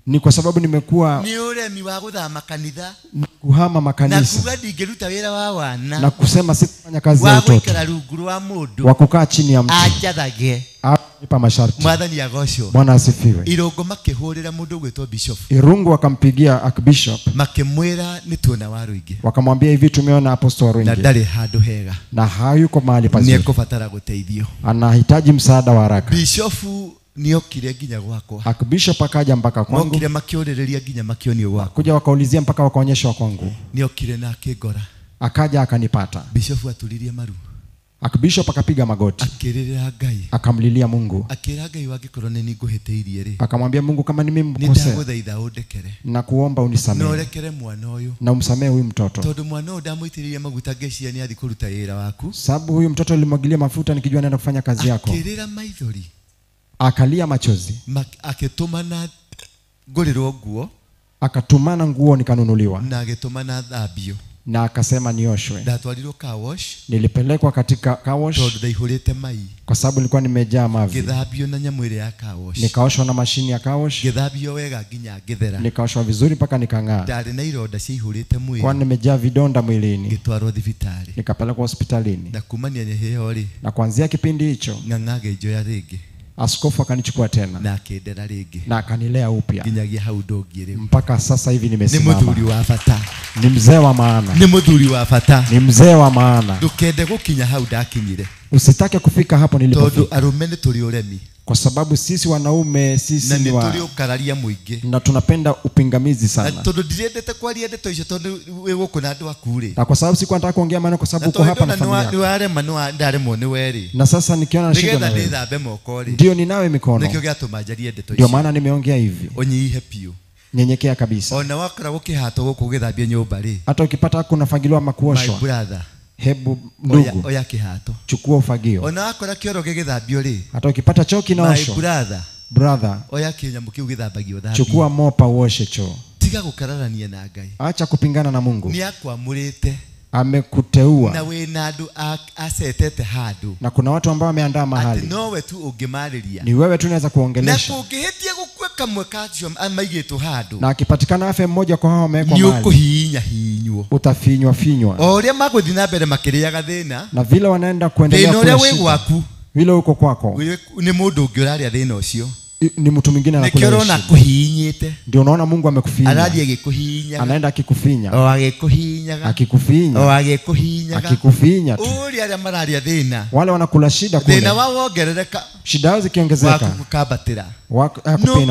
Ni kwa sababu nimekuwa ni uremi wa guthama kanitha. Kuhama makanisa. Na kuga ndingeruta wira wa wana. Na kusema sitafanya kazi ya utoto. Wa gwikara rungu rwa mundu. Wa kukaa chini ya mtu. Ajathage. Hapa masharti. Mwathani agocwo. Bwana asifiwe. Irungu makihurira mundu gwitwo Bishop. Irungu akampigia Archbishop. Makimwira nituona wa ruingi. Wakamwambia hivi tumeona apostle wa ruingi. Na ndari handu hega. Na hayuko mahali pazuri. Ni kufatara guteithio. Anahitaji msaada wa haraka. Bishop niokire nginya gwakwa Archbishop akaja mpaka kwangu. Nokire makiorereria nginya makionio gwakwa. Kuja wakaulizia mpaka wakaonyeshwa kwangu. Niokire na akigora. Akaja akanipata. Bishop atulirie maru. Archbishop akapiga magoti. Akirira Ngai. Akamlilia Mungu. Akira Ngai wagikorwo ni nguhiteirie ri. Akamwambia Mungu, kama nimemkosea, nindaguthaitha undekere. Na kuomba unisamehe. Na urekere mwana uyu. Na umsamehe huyu mtoto. Tondu mwana uyu ndamuitiririe maguta ngeciria ni athi kuruta wira waku. Sababu huyu mtoto nilimwagilia mafuta nikijua anaenda kufanya kazi yako. Akirira maithori. Akalia machozi. Akitumana ngurirwo nguo. Akatumana nguo nikanunuliwa. Na agitumana thabio. Na akasema nioshwe. Ndatwarirwo car wash. Nilipelekwa katika car wash. Tondu ndaihurite mai. Kwa sababu nilikuwa nimejaa mavi. Githabio na nyamwire ya car wash. Nikaoshwa na mashini ya car wash. Githabio wega nginya ngithera. Nikaoshwa vizuri mpaka nikang'aa. Ndari na ironda ciihurite mwili. Kwa nimejaa vidonda mwilini. Gitwarwo thibitari. Nikapelekwa hospitalini. Na kumania nyeheyo ri. Na kuanzia kipindi hicho ng'ang'age njoya ringi. Askofu akanichukua tena. Na akendera ringi. Na akanilea upya. Nginyagia hau ndongire. Mpaka sasa hivi nimesimama. Ni muthuri wa bata. Ni mzee wa maana. Ni muthuri wa bata. Ni mzee wa maana. Ndukende gukinya hau ndakinyire. Usitake kufika hapo nilipofika. Tondu arume ni turi uremi. Kwa sababu sisi wanaume sisi ni wa turi ukararia muingi. Na tunapenda upingamizi sana. Tondu ndirendete kwaria ndeto icio tondu we guku na andu akure. Na kwa sababu sikuwa nataka kuongea maneno kwa sababu uko hapa na familia. Ni wale maneno ndaremo ni weri. Na sasa nikiona na shida na wewe. Ndio ninawe mikono. Nikio gatumajaria ndeto icio. Ndio maana nimeongea hivi. Onyihe piu. Nyenyekea kabisa. Ona wakora gukihato guku githambia nyumba ri. Hata ukipata kuna fagiliwa makuoshwa. My brother. Hebu ndugu. Oya kihato. Chukua ufagio. Ona wakora kioro gigithambio ri. Hata ukipata choo kinaoshwa. My brother. Brother. Oya kinyamu kiu githambagio thambia. Chukua mopa uoshe choo. Tiga gukararania na Ngai. Acha kupingana na Mungu. Ni akwamurite. Amekuteua. Na we na andu asetete hadu. Na kuna watu ambao wameandaa mahali. Ati nowe tu ungimariria. Ni wewe tu unaweza kuongelesha. Na kungihitie gukwe kamwe calcium amaigetu hadu. Na akipatikana afe mmoja kwa hao wamewekwa mahali. Ni ukuhinya hinywo. Utafinywa finywa. Oria maguthi na mbere makiriaga thina. Na vile wanaenda kuendelea kwa shida. Thina waku. Vile uko kwako. Ni mundu ungiraria thina ucio. Ni mtu mwingine anakuletea. Nikiona kuhinyite. Ndio unaona Mungu amekufinya. Aradia agikuhinya. Anaenda akikufinya. O agikuhinyaga. Akikufinya. O agikuhinyaga. Akikufinya tu. Uri aria mararia thina. Wale wanakula shida kule. Thina wao wongerereka. Shida yao zikiongezeka. Wakukabatira. No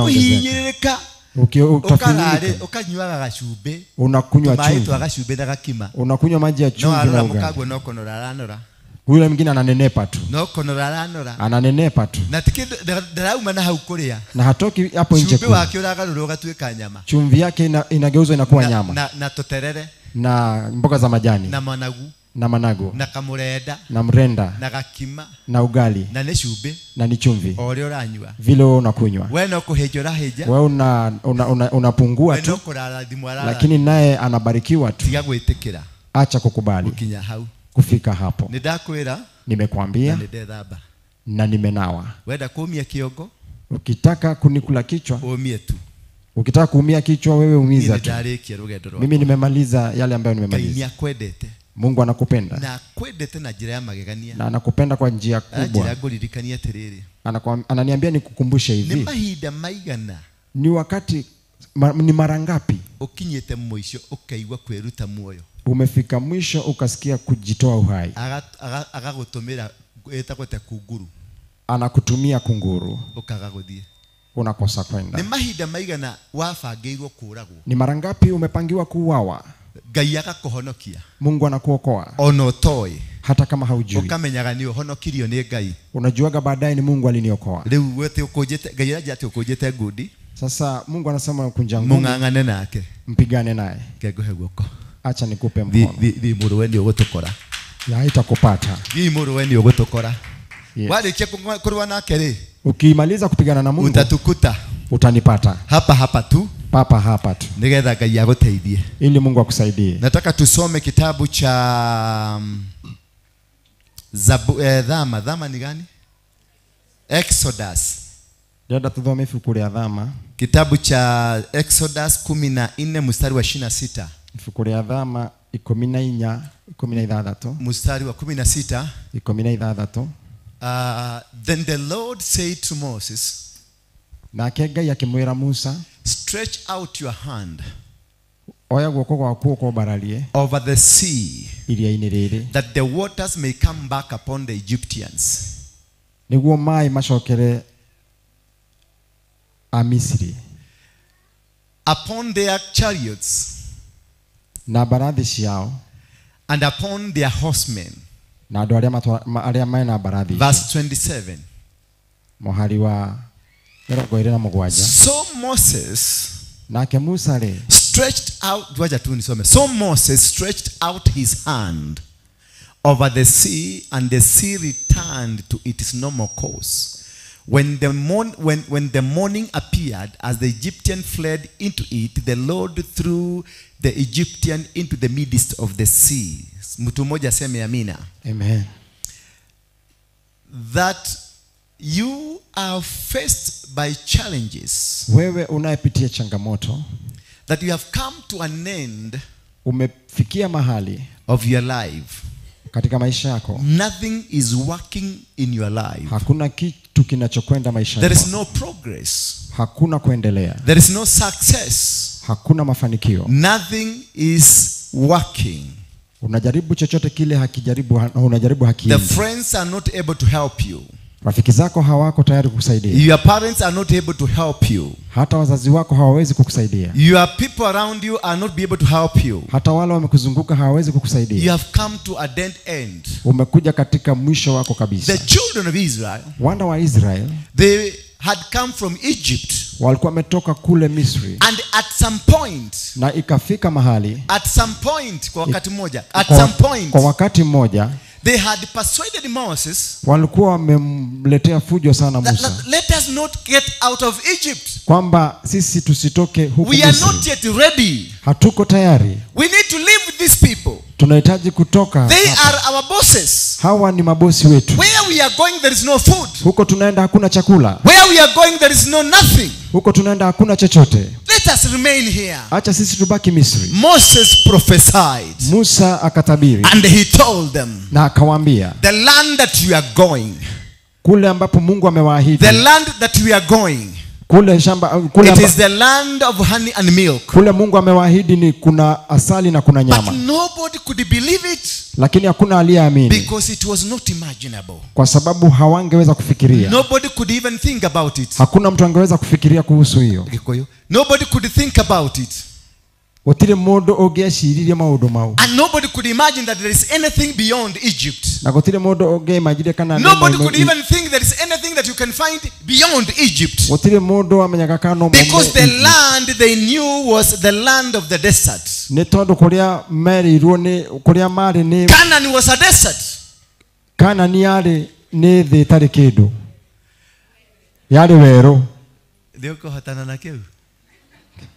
kuhinyirika. Utafinyirika. Ukanyuaga gacumbi. Unakunywa chumvi. Maji twa gacumbi na gakima. Unakunywa maji ya chumvi na ugali. No no konora ranora. Yule mwingine ananenepa tu. No konora ranora. Ananenepa tu. Na tikindo ndarauma na hau kuria. Na hatoki hapo nje. Chumvi wake uragarura ugatuika nyama. Chumvi yake inageuzwa inakuwa nyama. Na toterere. Na mboga za majani. Na managu. Na manago. Na kamurenda. Na mrenda. Na gakima. Na ugali. Na ni chumvi. Na ni chumvi. Ore uranywa. Vile unakunywa. Wewe no kuhejora heja. Wewe unapungua tu. Lakini naye anabarikiwa tu. Tiga gwitikira. Acha kukubali. Ukinya hau. Kufika hapo. Nidakwira. Nimekwambia. Na nidethamba. Na nimenawa. Wenda kuumia kiongo. Ukitaka kunikula kichwa. Umie tu. Ukitaka kuumia kichwa wewe umiza tu. Mimi nimemaliza yale ambayo nimemaliza. Mungu anakupenda. Na kwendete na njira ya magegania. Na anakupenda kwa njia kubwa. Njira nguririkania tiriri. Ananiambia nikukumbushe hivi. Ni mahinda maigana. Ni wakati ni mara ngapi ukinyete mwisho ukaigwa kweruta muoyo. Umefika mwisho ukasikia kujitoa uhai. Agagutumira etakwete kunguru. Anakutumia kunguru. Ukagaguthie. Unakosa kwenda. Ni mahinda maigana wabangirwo kuragwo. Ni mara ngapi umepangiwa kuuawa. Ngai agakuhonokia. Mungu anakuokoa. Ono utoi. Hata kama haujui. Ukamenyaga ni uhonokirio ni Ngai. Unajuaga baadaye ni Mungu aliniokoa. Riu wete ukujete Ngai aje ukujete ngudi. Sasa Mungu anasema kunja ngumi. Mung'ang'ane nake. Mpigane naye. Keguhe guoko. Acha nikupe mkono. Thi muruwe ni ugutukora. Ya itakupata. Thi muruwe ni ugutukora. Walikia kurwa nake ri. Ukimaliza kupigana na Mungu utatukuta. Utanipata. Hapa tu. Papa hapa tu. Nigetha Ngai aguteithie. Ili Mungu akusaidie. Nataka tusome kitabu cha Dhama ni gani? Exodus. Ndio tuthome ifuku rĩa Dhama. Kitabu cha Exodus 14 mstari wa 26. Ifuku rĩa Dhama 14:16. Mstari wa 16. 16. Then the Lord said to Moses, nake Ngai akimwĩra Musa, stretch out your hand oya guoko gwaku ukobararie over the sea, iria-inĩ rĩrĩ, that the waters may come back upon the Egyptians. Niguo mai macokere a Misri, upon their chariots, na barathi ciao, and upon their horsemen. na andu aria maina barathi. Verse 27. Muhari wa 27. So Moses Nake Musa stretched out, so Moses stretched out his hand over the sea, and the sea returned to its normal course. When the morning appeared, as the Egyptian fled into it, the Lord threw the Egyptian into the midst of the sea. Mtu mmoja seme amina. Amen. That you are faced by challenges. Wewe unayepitia changamoto. That you have come to an end. Umefikia mahali of your life. Katika maisha yako. Nothing is working in your life. Hakuna kitu kinachokwenda maisha There yako. is no progress. Hakuna kuendelea. There is no success. Hakuna mafanikio. Nothing is working. Unajaribu chochote kile unajaribu hakiendi. The friends are not able to help you. Rafiki zako hawako tayari kukusaidia. Your parents are not able to help you. Hata wazazi wako hawawezi kukusaidia. Your people around you are not be able to help you. Hata wale wamekuzunguka hawawezi kukusaidia. You have come to a dead end. Umekuja katika mwisho wako kabisa. The children of Israel, wana wa Israel, they had come from Egypt. Walikuwa wametoka kule Misri. And at some point, na ikafika mahali, kwa wakati mmoja, they had persuaded Moses, walikuwa wamemletea fujo sana Musa, let us not get out of Egypt, kwamba sisi tusitoke huku Misri. We are not yet ready. Hatuko tayari. We need to live with these people. Tunahitaji kutoka. They are our bosses. Hawa ni mabosi wetu. Where we are going there is no food. Huko tunaenda hakuna chakula. Where we are going there is no nothing. Huko tunaenda hakuna chochote. Let us remain here. Acha sisi tubaki Misri. Moses prophesied. Musa akatabiri. And he told them, na akawaambia, the land that you are going, kule ambapo Mungu amewaahidi, the land that we are going, kule shamba kule, it is the land of honey and milk. Kule Mungu amewaahidi ni kuna asali na kuna nyama. But nobody could believe it. Lakini hakuna aliyeamini. Because it was not imaginable. Kwa sababu hawangeweza kufikiria. Nobody could even think about it. Hakuna mtu angeweza kufikiria kuhusu hiyo. Nobody could think about it. Otire modo ogeshiririe maundu mau. And nobody could imagine that there is anything beyond Egypt. Na gotire modo ogeimagine kana. Nobody could even think there is anything that you can find beyond Egypt. Otire modo amenyaga kana. Because the land they knew was the land of the desert. Ne tondo kuria merirwo ni kuria mari ni. Canaan was a desert. Canaan yari ni thi tari kindu. Yari wero. Ndio kuhatana na keu.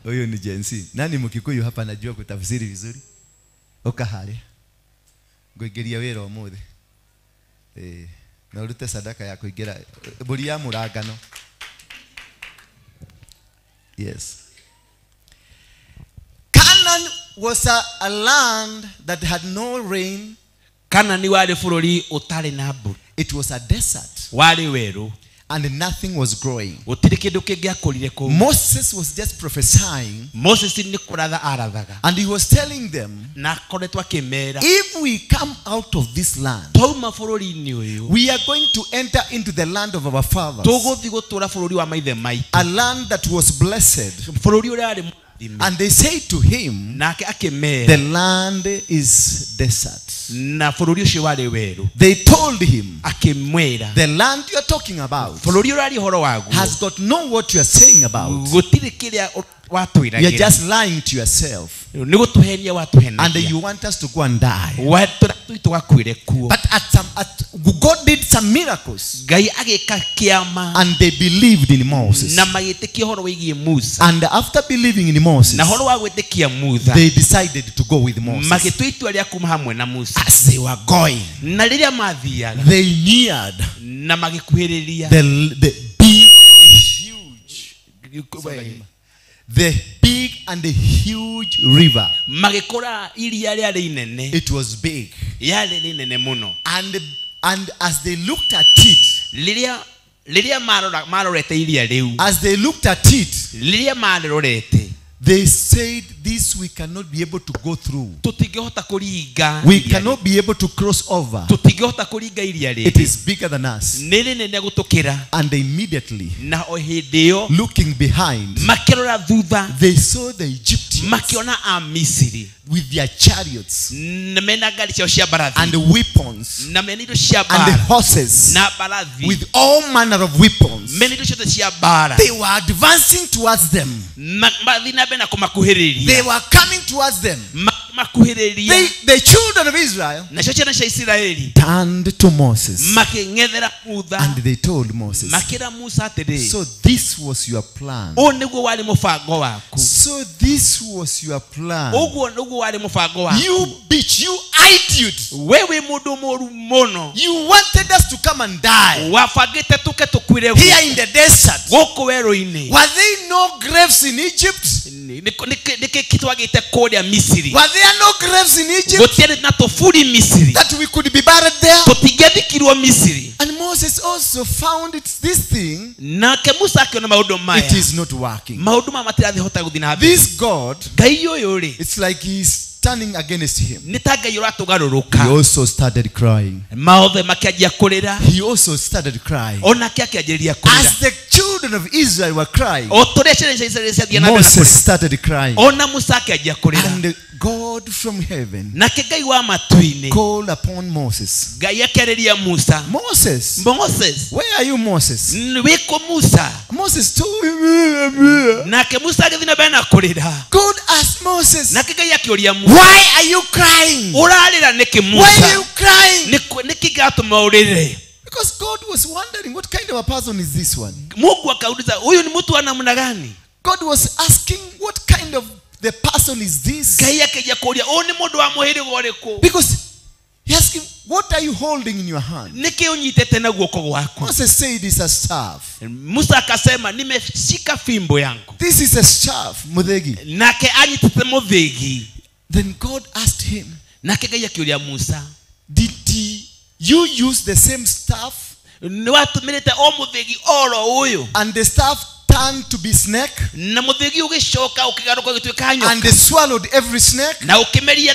Huyo ni jensi. Nani mkikuyu hapa anajua kutafsiri vizuri? Okahare. Ngoigeria wero omuthe. Na urute sadaka ya kuigera buri ya muragano. Yes. Canaan was a land that had no rain. Canaan wali furori utari na mbura. It was a desert. Wali weru. And nothing was growing. Moses was just prophesying. And he was telling them, if we come out of this land, we are going to enter into the land of our fathers, a land that was blessed. And they say to him, the land is desert. They told him, the land you are talking about has got no what you are saying about. You are just lying to yourself. And you want us to go and die. But God did some miracles. And they believed in Moses. And after believing in Moses, they decided to go with Moses. As they were going, they neared the big and the huge river. It was big. And as they looked at it, they said this we cannot be able to go through. tutingehota kuringa We cannot be able to cross over. tutingehota kuringa iria It is bigger than us. nene nene gutukira And immediately, na o hindio looking behind, makirora thutha they saw the Egyptians makiona a Misiri with their chariots na mena ngari ciao cia mbarathi and weapons na mena indo cia and the mbara horses na mbarathi with all manner of weapons. mena indo ciothe cia mbara They were advancing towards them. mathi na mbere na kumakuhiriria They were coming towards them. makuhiriria The children of Israel nacio ciana cia Isiraeli turned to Moses making'ethera Mutha and they told Moses, makira Musa atiri so this was your plan. o niguo wari mubango waku So this was your plan. uguo niguo wari mubango waku You bitch, you idiot. wewe mundu moru muno You wanted us to come and die wabangite tuke tukwire here in the desert. guku werũ-inĩ Were there no graves in Egypt? niki kitwagite kuria Misiri Were there no graves in Egypt gutiari na tufuri Misiri that we could be buried there? tutingethikirwo Misiri And Moses also found this thing, nake Musa akiona maundu maya it is not working. maundu maya matirathihota guthii na mbere This God, ngai uyu ri it's like he's turning against him. nĩ ta ngai He ũratugarũrũka also started crying. maothe makĩanjia kũrĩra He also started crying. onake akĩanjĩrĩria kũrĩra As the children of Israel were crying, o tũrĩa ciana cia Isiraeli ciathiĩ na mbere na Moses kũrĩra started crying. ona Musa akĩanjia kũrĩra And God from heaven nake ngai wa matu-inĩ called upon Moses. ngai akĩarĩria Musa Moses, Moses where are you, Moses? wĩkũ Musa Moses told him, nake Musa agĩthiĩ na mbere na kũrĩra God asked Moses, nake ngai akĩũria Musa why are you crying? ũrarĩra nĩkĩ Why are Musa you crying? nĩkĩ gatũma ũrĩre Because God was wondering, what kind of a person is this one? Mungu akauliza huyu ni mtu wa namna gani God was asking, what kind of the person is this? ngai akĩanjia kũũria ũyũ nĩ mũndũ wa mũhĩrĩga ũrĩkũ Because he asked him, what are you holding in your hand? nĩkĩ ũnyitĩte na guoko gwaku Moses said, it's a staff. Musa akasema nimeshika fimbo yangu This is a staff, Mudhegi. nake anyitĩte mũthĩgi Then God asked him, nake ngai akĩũria Musa did you use the same staff nĩwatũmĩrĩte o mũthĩgi oro ũyũ and the staff turned to be snake na mũthĩgi ũgĩcoka ũkĩgarũka ũgĩtuĩka and nyoka they swallowed every snake? na ũkĩmeria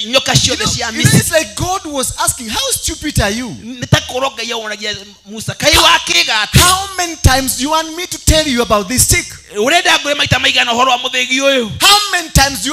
nyoka ciothe cia Misiri It's like God was asking, how stupid are you? nĩ ta kũrwo ngai aũragia Musa kai wakĩga atĩ How many times do you want me to tell you about this stick? ũrenda ngũre maita maigana ũhoro wa mũthĩgi ũyũ How many times do you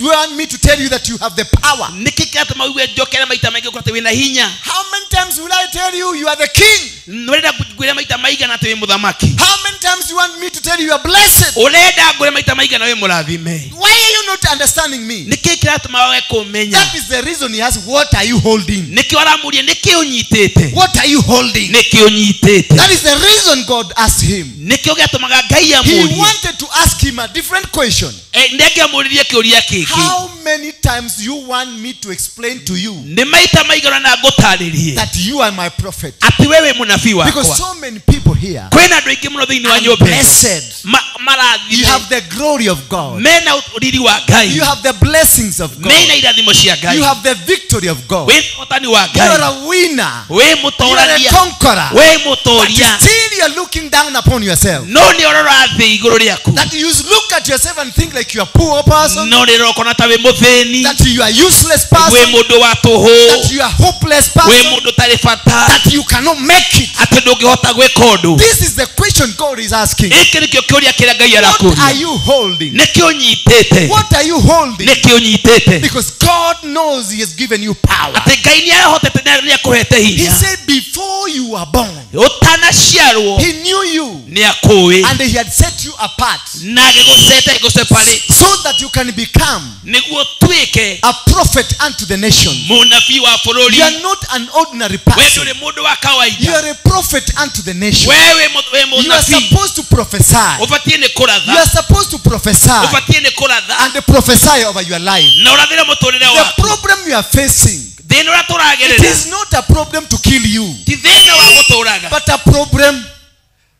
want me to tell you that you have the power? nĩkĩ kĩratũma uge njokere maita maingĩ ũkorwo atĩ wĩna hinya How many times will I tell you you are the king? ũrenda ngwĩre maita maigana atĩ wĩ mũthamaki How many times do you want me to tell you you are blessed? ũrenda ngwĩre maita maigana wĩ mũrathime Why are you not understanding me? nĩkĩ kĩratũma wage kũmenya That is the reason he asked, what are you holding? nĩkĩ waramũria nĩkĩ ũnyitĩte What are you holding? nĩkĩ ũnyitĩte That is the reason God asked him. nĩkĩ ũgĩatũmaga ngai He amũrie wanted to ask him a different question. ndĩangĩamũririe kĩũria kĩngĩ How many times do you want me to explain to you nĩ maita maigana na ngũtarĩrie that you are my prophet? atĩ we wĩ mũnabii Because wakwa so many people here kwĩna andũ aingĩ mũno thĩinĩ wa are nyũmba ĩno blessed. You marathime have the glory of God. mena ũriri wa ngai You have the blessings of mena God. irathimo cia ngai You have the victory of God. wĩ ũhotani wa You are ngai a winner. wĩ You are a mũtoragia conqueror. wĩ But mũtoria still you are looking down upon yourself. no nĩ ũrora thĩ igũrũ rĩaku That you look at yourself and think like you are a poor person. no nĩ ũrokona ta wĩ mũthĩni That you are useless wĩ person. mũndũ wa tũhũ That you are hopeless wĩ person. mũndũ tarĩ bata That you cannot make it. atĩ ndũngĩhota gwĩka ũndũ This is the question God is asking. gĩkĩ nĩkĩo kĩũria kĩrĩa ngai What are arakũria you holding? nĩkĩ ũnyitĩte What are you holding? nĩkĩ ũnyitĩte Because God knows He has given you power. atĩ ngai nĩ arahotete nĩ akũhete He hinya said before you were born, ũtanaciarwo He knew you nĩ akũĩ and He had set you apart na agĩgũcete gũceparĩ so that you can become nĩguo tuĩke a prophet unto the nations. mũnabii wa bũrũri You are not an ordinary we person. ndũrĩ mũndũ wa You kawaida are a prophet unto the nations. we wĩ You are mũnabii supposed to prophesy. ũbatiĩ nĩ You kũratha are supposed to prophesy ũbatiĩ nĩ kũratha and prophesy over your life. na ũrathĩre mũtũrĩre The waku problem you are facing, thĩna ũrĩa it tũragerera is not a problem to kill you, ti thĩna wa gũtũraga but a problem,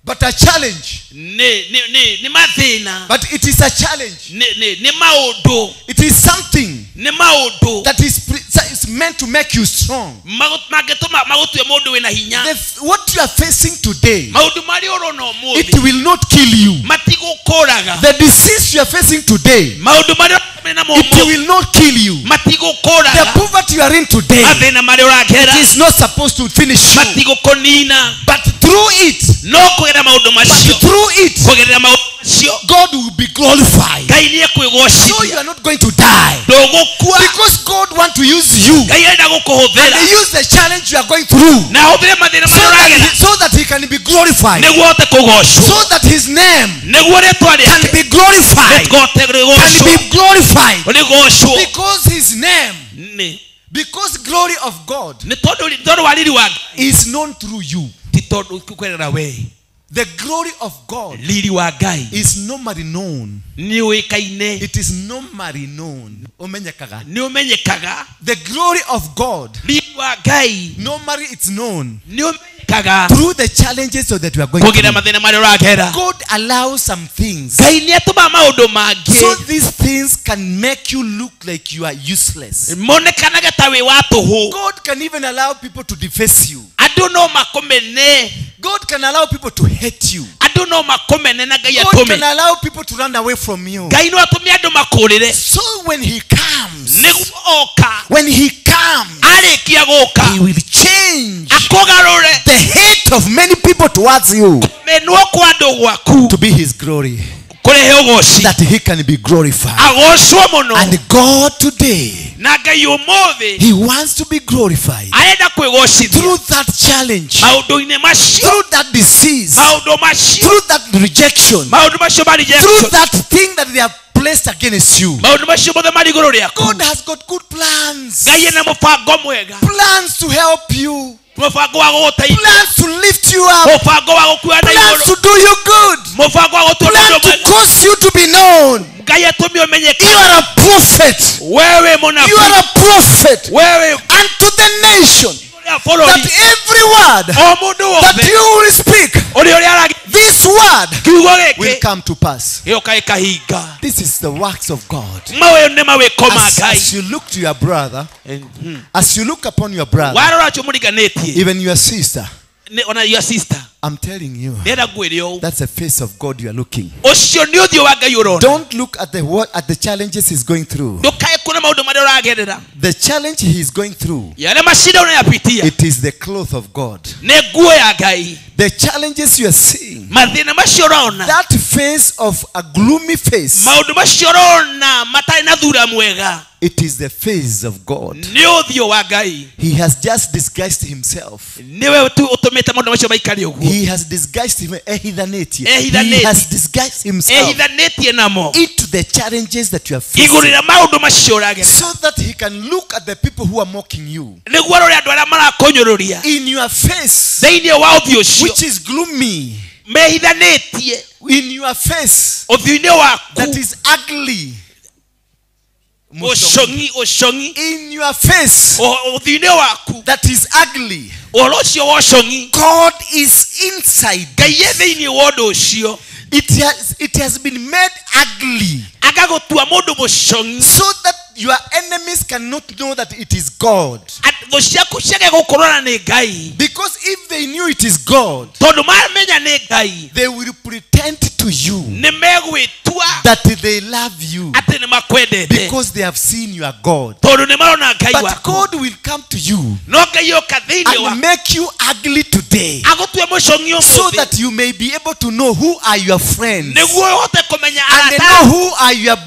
but a challenge. nĩ mathĩna But it is a challenge. nĩ maũndũ It is something ne maudu that is meant to make you strong. magetuma magutwe mundu wina hinya. What you are facing today, maudu mari urona umuthi it will not kill you. matigukuraga. The disease you are facing today, maudu mari mena mo it will not kill you. matigukuraga. The poverty you are in today, athina mari uragera it is not supposed to finish you. matigukonina. But through it, no kugera maudu macio. through it, kugera maudu macio God will be glorified. ngai ni kwigocithia. So you are not going to die. ndugukua Because God wants to use you. ngai enda gukuhuthira. And use the challenge you are going through. na huthire mathina mari uragera So that he can be glorified. niguo hote kugocwo. So that his name niguo ritwa can riake be glorified. rikote Can rigocwo. be glorified. rigocwo. Because his name, ni because glory of God ni tondu wa riri wa ngai is known through you. ti tondu kwerera we. The glory of God riri wa ngai is normally known. ni uikaine. It is normally known. Umenyekaga. ni umenyekaga. The glory of God, riri wa ngai normally it's known ni umenyekaga through the challenges so that we are going kugira through. mathina mari uragera. God allows some things ngai ni atuma maundu mangi so these things can make you look like you are useless. monekanaga ta wi wa tuhu. God can even allow people to deface you. andu no makomene. God can allow people to hate you. andu no makomene na ngai God atume. can allow people to run away from you. ngai no atume andu makurire. So when he comes, niguo oka when he comes, arikia guka he will change akugarure the hate of many people towards you menwo kwa andu gwaku to be his glory, kurehe ugoci that he can be glorified. agocwo muno. And God today, na ngai umuthi he wants to be glorified arenda kwigocithia through that challenge, maundu-ini macio. through that disease, maundu macio. through that rejection, maundu macio ma through rejection. that thing that they have placed against you. maundu macio mothe mari iguru riaku. God has got good plans. ngai ena mubango mwega. Plans to help you. mubango wa guguteithia. Plans to lift you up. mubango wa gukua na Plans iguru. to do you good. mubango wa gutua Plans mundu to mwega. cause you to be known. ngai atumi umenyeka. You are a prophet. wewe You munabii. are a prophet wewe unto the nation. follow That every word o mundu that wothe you will speak, uri uri aragi this word kiugo will giki come to pass. gioka ikahinga. This is the works of God. mawe ne mawiko ma As ngai. you look to your brother, as you look upon your brother, warora chumuriganitie even your sister, ona your sister I'm telling you, nenda gwiryo that's the face of God you are looking. ucio ni uthio wa ngai urona. Don't look at the challenges he's going through. ndukae kuna maundu maria uragerera. The challenge he's going through, yale mashida unayapitia it is the cloth of God. ne nguo ya ngai. The challenges you are seeing, mathina macio urona. that face of a gloomy face, maundu macio urona matari na thura mwega. it is the face of God. ni uthio wa ngai. He has just disguised himself. niwe tu utumite maundu macio maikari uguo. He has disguised him. He Ehithanĩtie. has disguised himself ehithanitie namo into the challenges that you are facing, igurira maundu macio uragerera. so that he can look at the people who are mocking you niguo rore andu aria marakunyururia in your face, thiini wa uthio ucio. which is gloomy, mehithanitie in your face uthio-ini waku. that is ugly, ucongi in your face uthio-ini waku. that is ugly. uhoro ucio wa ucongi God is inside. ngai e thiini wa undu ucio. It has been made ugly agagutua mundu mucongi so that your enemies cannot know that it is God. thũ ciaku ciage gukorana ni ngai. Because if they knew it is God, tondu mamenya ni ngai they will pretend to you ni megwitua that they love you ati ni makwendete because they have seen your God. tondu ni marona ngai But waku. God will come to you no ngai yoka thiini wa and make you ugly today, agutue mucongi so umuthi that you may be able to know who are your friends niguo uhote kumenya and arata know who are your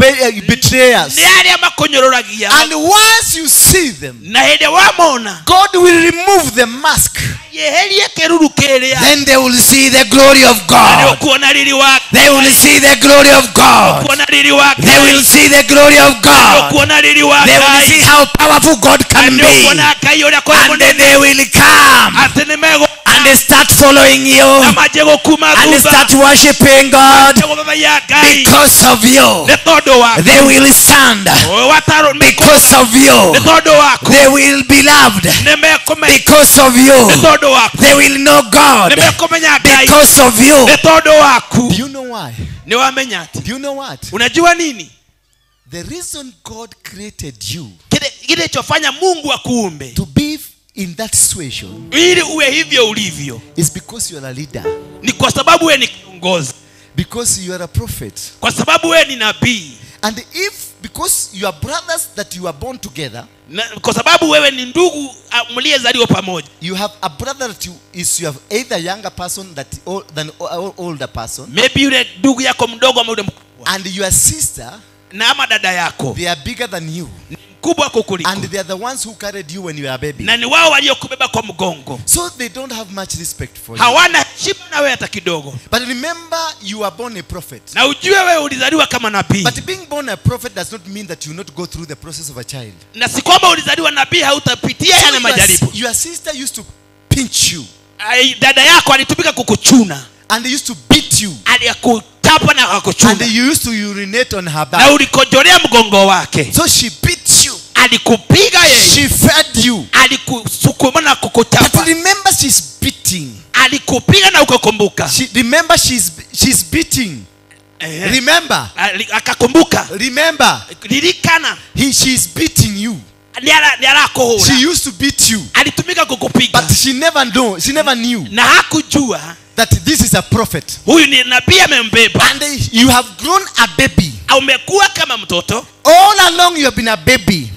betrayers. ni aria makunyururagia. And once you see them, na hindi wamona God will remove the mask. yeherie kiruru kiria. Then they will see the glory of ni God. ukuona riri wa They will see the glory of God. ukuona riri wa They will see the glory of God. ukuona riri wa They will see how powerful God can ni be. ukuona ngai uria kwa And then they will come ati ni mego and they start following you na maje gukuma and they thutha start worshiping God Tego baba ya ngai because of you. ni tondu wa They will stand wataro because of you. ni tondu wako They will be loved ni mekumenya because of you. ni tondu wako They will know God ni mekumenya ngai because of you. ni tondu wako. Do you know why? ni wamenya ati Do you know what? unajua nini the reason God created you kile chofanya Mungu akuumbe to be in that situation ili uwe hivyo ulivyo is because you are a leader, ni kwa sababu wewe ni kiongozi, because you are a prophet, kwa sababu wewe ni nabii, and if because you are brothers that you are born together, kwa sababu wewe ni ndugu mliezaliwa pamoja. you have a brother that you have either younger person than older person, maybe yule ndugu yako mdogo ama yule mkubwa, and your sister, na ama dada yako they are bigger than you, mkubwa kukuliko, and they are the ones who carried you when you were a baby, na ni wao waliokubeba kwa mgongo, so they don't have much respect for you. hawana heshima na wewe hata kidogo. But remember, you are born a prophet. Na ujue wewe ulizaliwa kama nabii. But being born a prophet does not mean that you will not go through the process of a child. Na si kwamba ulizaliwa nabii hautapitia yale majaribu. Your sister used to pinch you, dada yako alitumika kukuchuna, and they used to beat you, aliyakutapa na akakuchuna, and you used to urinate on her back, na ulikojolea mgongo wake, so she beat you, alikupiga yeye, she fed you, alikusukuma na kukutapa. But remember, she's beating, alikupiga na ukakumbuka. Remember, she's beating. Remember, akakumbuka. Remember, lilikana, she's beating you. She used to beat you, alitumika kukupiga, but she never knew na hakujua that this is a prophet. Huyu ni nabii amembeba. And you have grown a baby. Umekuwa kama mtoto. All along you have been a baby.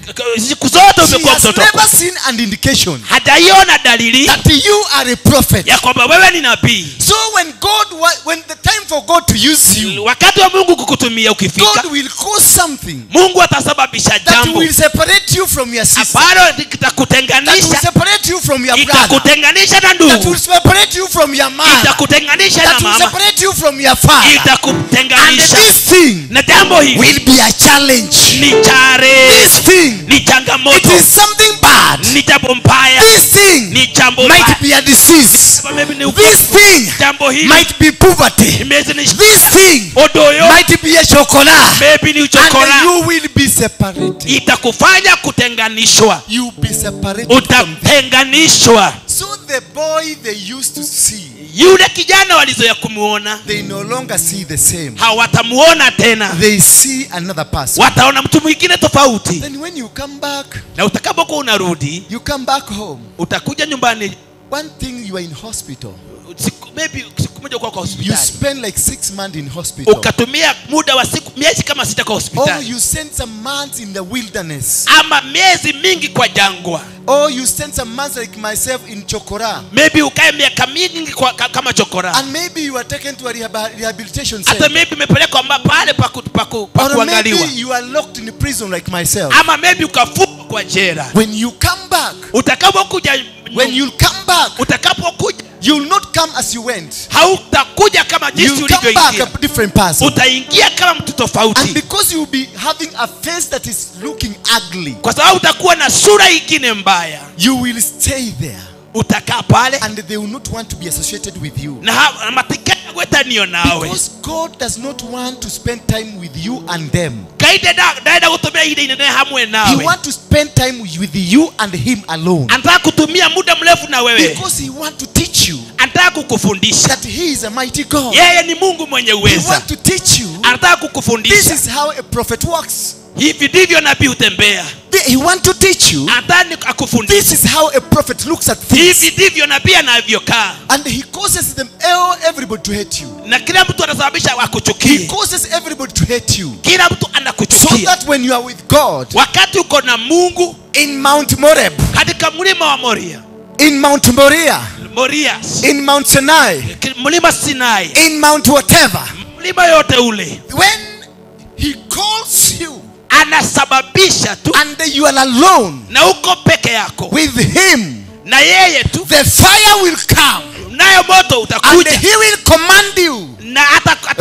Siku zote umekuwa mtoto. She has never seen an indication hajaiona dalili that you are a prophet. ya kwamba wewe ni nabii. So when the time for God to use you, wakati wa Mungu kukutumia ukifika, God will cause something, Mungu atasababisha jambo that will separate you from your sister, ambalo litakutenganisha, that will separate you from your brother, itakutenganisha na ndugu, that will separate you from your mother, itakutenganisha na mama, that will separate you from your father, itakutenganisha. And this thing na jambo hili will be a challenge. Ni chare. This thing, ni changamoto. It is something bad. Ni jambo mbaya. This thing, ni jambo might be a disease. This thing, jambo hili might be poverty. This thing, odoyo, might be a chocolate. Maybe ni chocolate. And you will be separated. Itakufanya kutenganishwa. You will be separated. Utatenganishwa. So the boy they used to see, yule kijana walizoea kumuona, they no longer see the same. Hawatamuona tena. They see another person. Wataona mtu mwingine tofauti. Then when you come back, na utakapokuwa unarudi, you come back home, utakuja nyumbani. One thing, you are in hospital. Maybe siku moja kwa hospitali. You spend like 6 months in hospital. Ukatumia muda wa miezi kama 6 kwa hospitali. Or you spend some months in the wilderness. Ama miezi mingi kwa jangwa. Or you spend some months like myself in Chokora. Maybe ukae miaka mingi kama Chokora. And maybe you are taken to a rehabilitation center. Hata maybe umepelekwa pale pa kuangaliwa. Or maybe you are locked in prison like myself. Ama maybe ukafungwa kwa jela. When you come back, utakapokuja, when you come back, utakapokuja, you will not come as you went. Hautakuja kama jinsi ulivyoingia. You come back a different person. Utaingia kama mtu tofauti. And because you will be having a face that is looking ugly, kwa sababu utakuwa na sura ingine mbaya, you will stay there. Utakaa pale, and they will not want to be associated with you. Na matikana gwetaniyo nawe. Because God does not want to spend time with you and them. Daida kutumia hili inene hamwe nawe. He want to spend time with you and him alone. Anataka kutumia muda mrefu na wewe. Because he want to teach you. Anataka kukufundisha. That he is a mighty God. Yeye ni Mungu mwenye uweza. He want to teach you. Anataka kukufundisha. This is how a prophet works. Hivi ndivyo nabii hutembea. He want to teach you. Anataka akufundisha. This is how a prophet looks at things. Hivi ndivyo nabii anavyokaa. And he causes everybody to hate you. Na kila mtu anasababisha akuchukie. He causes everybody to hate you. Kila mtu anakuchukia. So that when you are with God, wakati uko na Mungu, in Mount Moreb, katika mlima wa Moria, in Mount Moria, in Mount Sinai, mlima Sinai, in Mount whatever, mlima yote ule, when he calls you, anasababisha tu, and you are alone, na uko peke yako with him, na yeye tu, the fire will come, nayo moto utakuja, and he will command you, na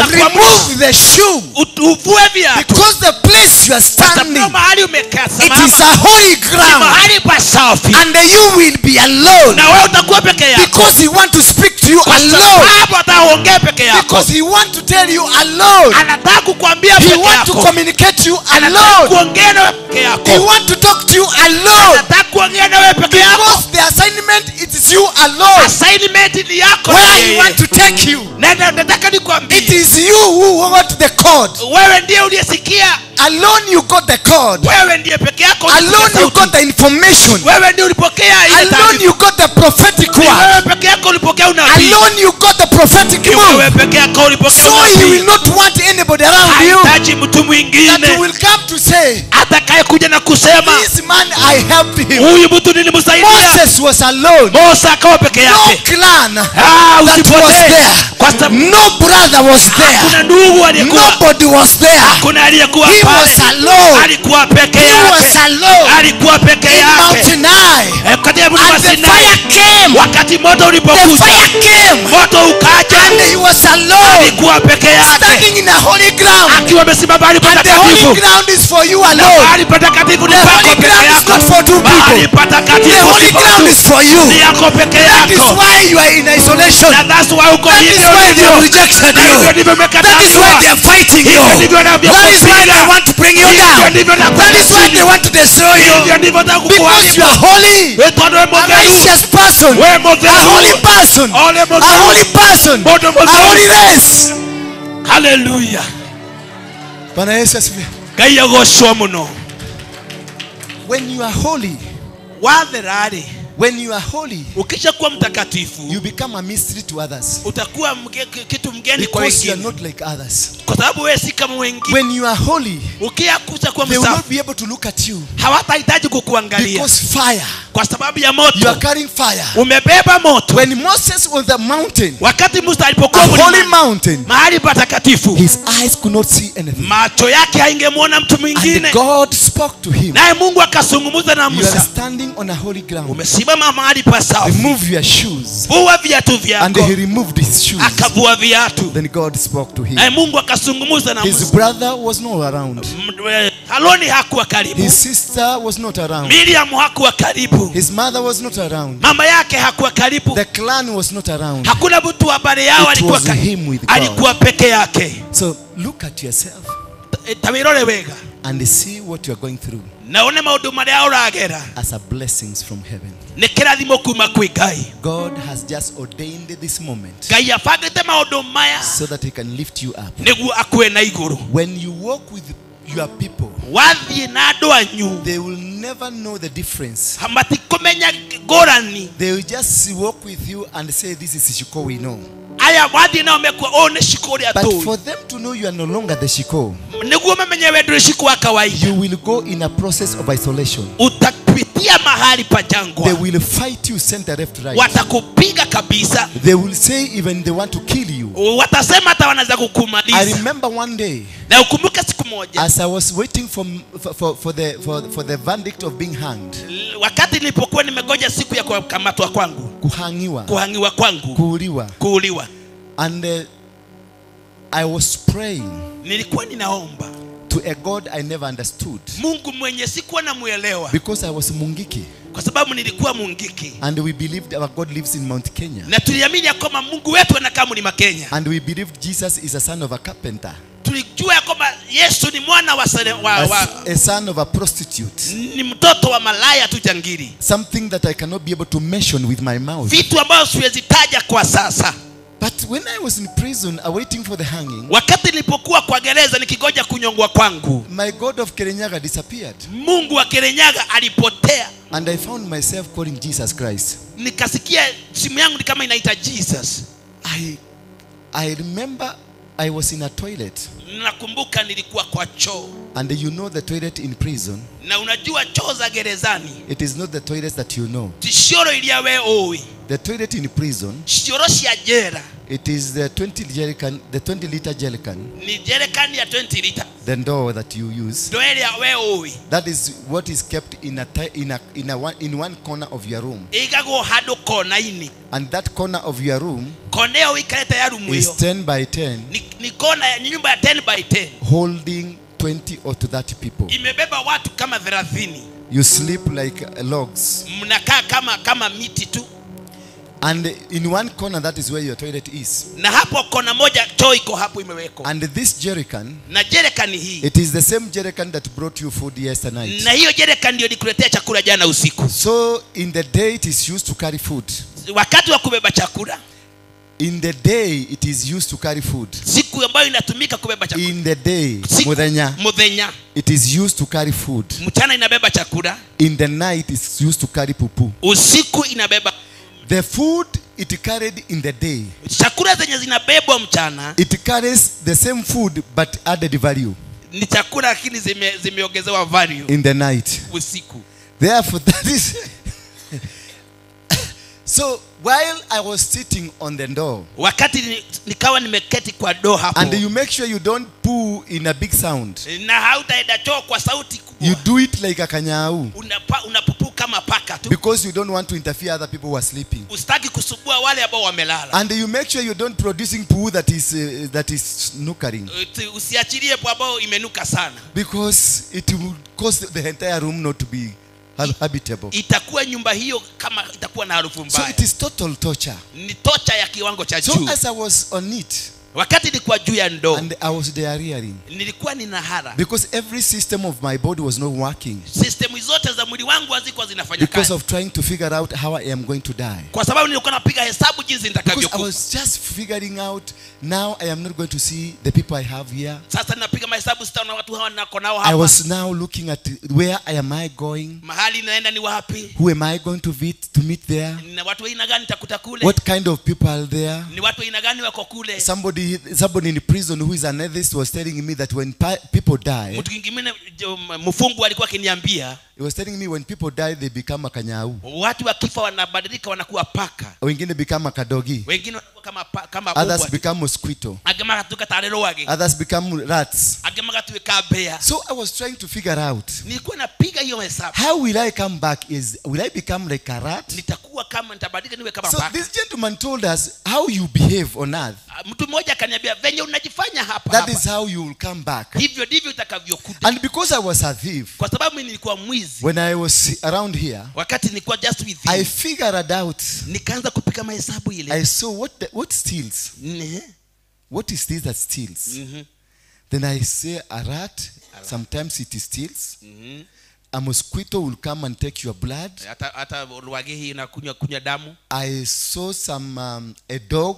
remove the shoe, uvue viatu, because the place you are standing, mahali umekaa, it is a holy ground, mahali pasafi, and you will be alone, na wewe utakuwa peke yako, because he want to speak to you alone, hapo ataongea peke yako, because he want to tell you alone, anataka kukuambia peke yako, he want to communicate you alone, kuongea na peke yako, he want to talk to you alone, anataka kuongea na wewe peke yako, because the assignment it is is you alone. Assignment ni yako. Where I want to take you. Nataka nikwambie. It is you who got the cord. Wewe ndiye uliyesikia. Alone you got the cord. Wewe ndiye peke yako. Alone you got the information. Wewe ndiye ulipokea ile taarifa. Alone you got the prophetic word. Wewe peke yako ulipokea unabii. Alone you got the prophetic move. Wewe peke yako ulipokea So unabii. he will not want anybody around you. Hahitaji mtu mwingine. That will come to say, atakaye kuja na kusema, this man I helped him. huyu mtu nilimsaidia. Moses was alone. Musa akawa peke No yake. clan that Usipotee. was there. Kwa sababu No brother was there. kuna ndugu aliyekuwa. Nobody was there. Kuna aliyekuwa He pale. was alone. Alikuwa peke He yake. was alone. Alikuwa peke In yake. Mountain High. Katika mlima And the Sinai. fire came. Wakati moto The ulipokuja, fire came. moto ukaja. And he was alone. Alikuwa peke yake. Standing in a holy ground. Akiwa amesimama mahali And the holy patakatifu. ground is for you alone. Mahali patakatifu ni The pako holy peke ground is yako. not for two Mahali people. patakatifu The holy ni ground pako. is for you. Ni yako peke That is yako. why you are in isolation. Na that's why uko That is hivyo why they have hivyo. rejected Na hivyo you. ndivyo That is why they are fighting you. Hivyo ndivyo wanavyo That is why kupiga. they want to bring you Hivyo down. ndivyo na That is why they want to destroy Hivyo you. ndivyo nataka Because kukuharibu. you are holy. Wewe tu wewe A mmoja. righteous person. Wewe A mmoja. holy person. Ole A mmoja. holy person. Moto A mmoja. holy race. Hallelujah. Bwana Yesu asifiwe. Gaiya goshwa muno. When you are holy, Watherari. when you are holy, Ukisha kuwa mtakatifu, you become a mystery to others. utakuwa kitu mgeni kwa Because you are wengine. not like others. Kwa sababu wewe si kama wengine. When you are holy, Ukiakucha kuwa they will not msafi, be able to look at you. hawatahitaji kukuangalia. Because fire. Kwa sababu ya You moto. are carrying fire. Umebeba moto. When Moses was on the mountain, Wakati Musa a alipokuwa holy mlimani, mountain, mahali patakatifu, his eyes could not see anything. macho yake haingemwona mtu And mwingine. God spoke to him. Naye Mungu akazungumza na You are Musa. standing on a holy ground. Umesimama mahali pasafi. Remove your shoes. Vua viatu And vyako. he removed his shoes. Akavua viatu. Then God spoke to him. Naye Mungu akazungumza na His Musa. brother was not around. Haroni hakuwa karibu. His sister was not around. Miriam hakuwa karibu. His mother was not around. Mama yake hakuwa karibu. The clan was not around. Hakuna mtu wa habari yao It alikuwa was him with God. alikuwa peke yake. So look at yourself Tawirore wega. and see what you are going through Naone maundu maria uragera. as a blessings from heaven. Ni kirathimo kuma kwi Ngai. God has just ordained this moment Ngai abangite maundu maya so that he can lift you up. niguo akue na iguru. When you walk with your people, Wathie na andu anyu they will never know the difference. matikumenya ngurani. They will just walk with you and say, this is Shiko we know. Aya wathie nao mekua o ni Shiko ria But tu. for them to know you are no longer the Shiko, Niguo mamenye we nduri Shiko wa kawaida. you will go in a process of isolation. Utapitia mahali pa jangwa. They will fight you center, left, right. Watakupiga kabisa. They will say even they want to kill you. Watasema hata wanaweza I kukumaliza. remember one day, Na ukumbuke siku moja as I was waiting for the verdict of being hanged, wakati nilipokuwa nimegoja siku ya kukamatwa kwangu, kuhangiwa kwangu, kuuliwa, and I was praying nilikuwa ninaomba to a God I never understood, Mungu mwenye sikuwa namuelewa, because I was Mungiki, kwa sababu nilikuwa Mungiki, and we believed our God lives in Mount Kenya, na tuliamini ya kwamba Mungu wetu anakaa mlima Kenya, and we believed Jesus is a son of a carpenter, tulijua ya kwamba Yesu ni mwana a son of a prostitute, ni mtoto wa malaya tu jangili, something that I cannot be able to mention with my mouth. vitu ambavyo siwezi taja kwa sasa. But when I was in prison awaiting for the hanging, wakati nilipokuwa kwa gereza nikigoja kunyongwa kwangu, my God of Kirinyaga disappeared. Mungu wa Kirinyaga alipotea. And I found myself calling Jesus Christ. Nikasikia simu yangu ni kama inaita Jesus. I remember I was in a toilet. Nakumbuka nilikuwa kwa choo. And you know the toilet in prison, na unajua choo za gerezani, it is not the toilet that you know. tishoro ilia we owi. The toilet in prison, Shoro sia jera, it is the 20 liter jerrycan, ni jerrycan ya 20 liter. the door that you use. Ndo ile we owi. That is what is kept in one corner of your room. Igago hado kona ini. And that corner of your room Koneo ikaleta ya rumu is hiyo. 10 by 10. Ni kona ya nyumba ya 10 by 10. Holding 20 or to 30 people. Imebeba watu kama 30. You sleep like logs. Mnakaa kama miti tu. And in one corner, that is where your toilet is. Na hapo kona moja choo iko hapo imewekwa. And this jerrycan, Na jerrycan hii, it is the same jerrycan that brought you food yesterday night. na hiyo jerrycan ndio nikuletea chakula jana usiku. So in the day it is used to carry food. Wakati wa kubeba chakula, In the day it is used to carry food. siku ambayo inatumika kubeba chakula. In the day, Siku Muthenya, muthenya, it is used to carry food. mchana inabeba chakula, In the night it's used to carry pupu. usiku inabeba. The food it carried in the day, Chakula zenye zinabebwa mchana it carries the same food but added value ni chakula lakini zimeongezewa value in the night. usiku. Therefore, that is so while I was sitting on the door, Wakati nikawa nimeketi kwa doo hapo, and you make sure you don't poo in a big sound. na hautaenda choo kwa sauti kubwa. You do it like a kanyau, Unapupu kama paka tu, because you don't want to interfere other people who are sleeping. usitaki kusubua wale ambao wamelala. And you make sure you don't producing poo that is snookering, Usiachilie ambao imenuka sana, because it will cause the entire room not to be habitable. itakuwa nyumba hiyo kama itakuwa na harufu So mbaya. it is total torture. Ni tocha ya kiwango cha So juu. as I was on it, Wakati nilikuwa juu ya ndoo, and I was diarrheaing, nilikuwa nina hara. because every system of my body was not working, System zote za mwili wangu hazikuwa zinafanya because kazi, of trying to figure out how I am going to die. kwa sababu nilikuwa napiga hesabu jinsi Because I nitakavyokufa. was just figuring out, now I am not going to see the people I have here. Sasa ninapiga mahesabu, sitaona watu hawa nako nao I hapa. was now looking at where am I going, Mahali naenda ni wapi? who am I going to meet there, Ni watu aina gani nitakuta kule? what kind of people are there. Ni watu aina gani wako kule? Somebody in prison who is an atheist was telling me that when people die, Mtu mwingine mfungu alikuwa akiniambia, he was telling me when people die they become a kanyau, watu wakifa wanabadilika wanakuwa paka, wengine become a kadogi, wengine wanakuwa kama others mbwa, become mosquito, agema katuka tarero wage, others become rats. agema katuka bea. So I was trying to figure out, Nilikuwa napiga hiyo hesabu, how will I come back? Will I become like a rat? nitakuwa kama nitabadilika niwe kama So paka. this gentleman told us how you behave on earth, Mtu mmoja akaniambia venye unajifanya hapa that hapa, is how you will come back. hivyo ndivyo utakavyokuja. And because I was a thief, Kwa sababu mimi nilikuwa mwizi, when I was around here, wakati nilikuwa just with I you, figured out, nikaanza kupiga mahesabu ile. I saw what steals. What is this that steals? Then I say a rat, sometimes it steals. A mosquito will come and take your blood. Hata ruwage hii inakunywa damu. I saw a dog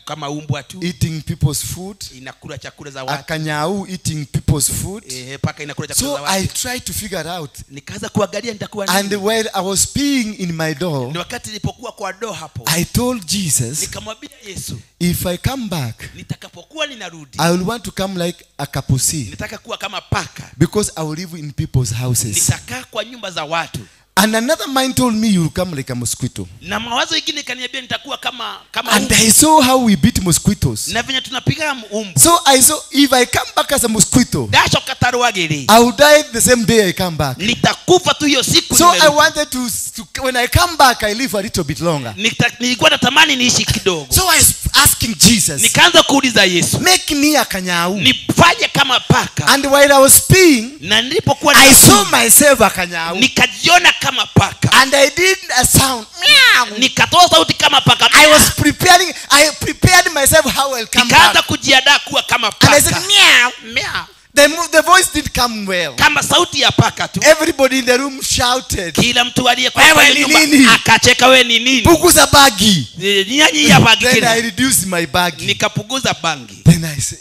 Kama umbwa tu eating people's food. inakula chakula za A watu. kanyau eating people's food. Paka inakula chakula So za watu. I tried to figure out. Nikaanza kuangalia nitakuwa And nini. while I was peeing in my door, Ni wakati nilipokuwa kwa doo hapo, I told Jesus, nikamwambia Yesu, if I come back, nitakapokuwa ninarudi, I will want to come like a kapusi, nitaka kuwa kama paka, because I will live in people's houses. nitakaa kwa nyumba za watu. And another mind told me you will come like a mosquito. Na mawazo mengine kaniambia nitakuwa kama And umbu. I saw how we beat mosquitoes. Na venye tunapiga umbu. So I saw if I come back as a mosquito, Dasho kataruagiri, I will die the same day I come back. nitakufa tu hiyo siku. So nimerudi. I wanted to when I come back, I live a little bit longer. Nilikuwa natamani niishi kidogo. So I was asking Jesus, Nikaanza kuuliza Yesu, make me a kanyau. nifanye kama paka. And while I was peeing, Na nilipokuwa I saw myself a kanyau. nikajiona kama paka. And I did a sound. Meow. Nikatoa sauti kama paka. I prepared myself how I'll come Nikaanza back. kujiandaa kuwa kama And I said, paka. meow. Meow. The voice did come well. Kama sauti ya paka tu. Everybody in the room shouted, Kila mtu aliyekuwa Wewe kwa ni nyumba nini? akacheka, we ni nini? Puguza bagi. Nyanyi ya bagi Then I tena. reduced my bagi. Nikapuguza bangi.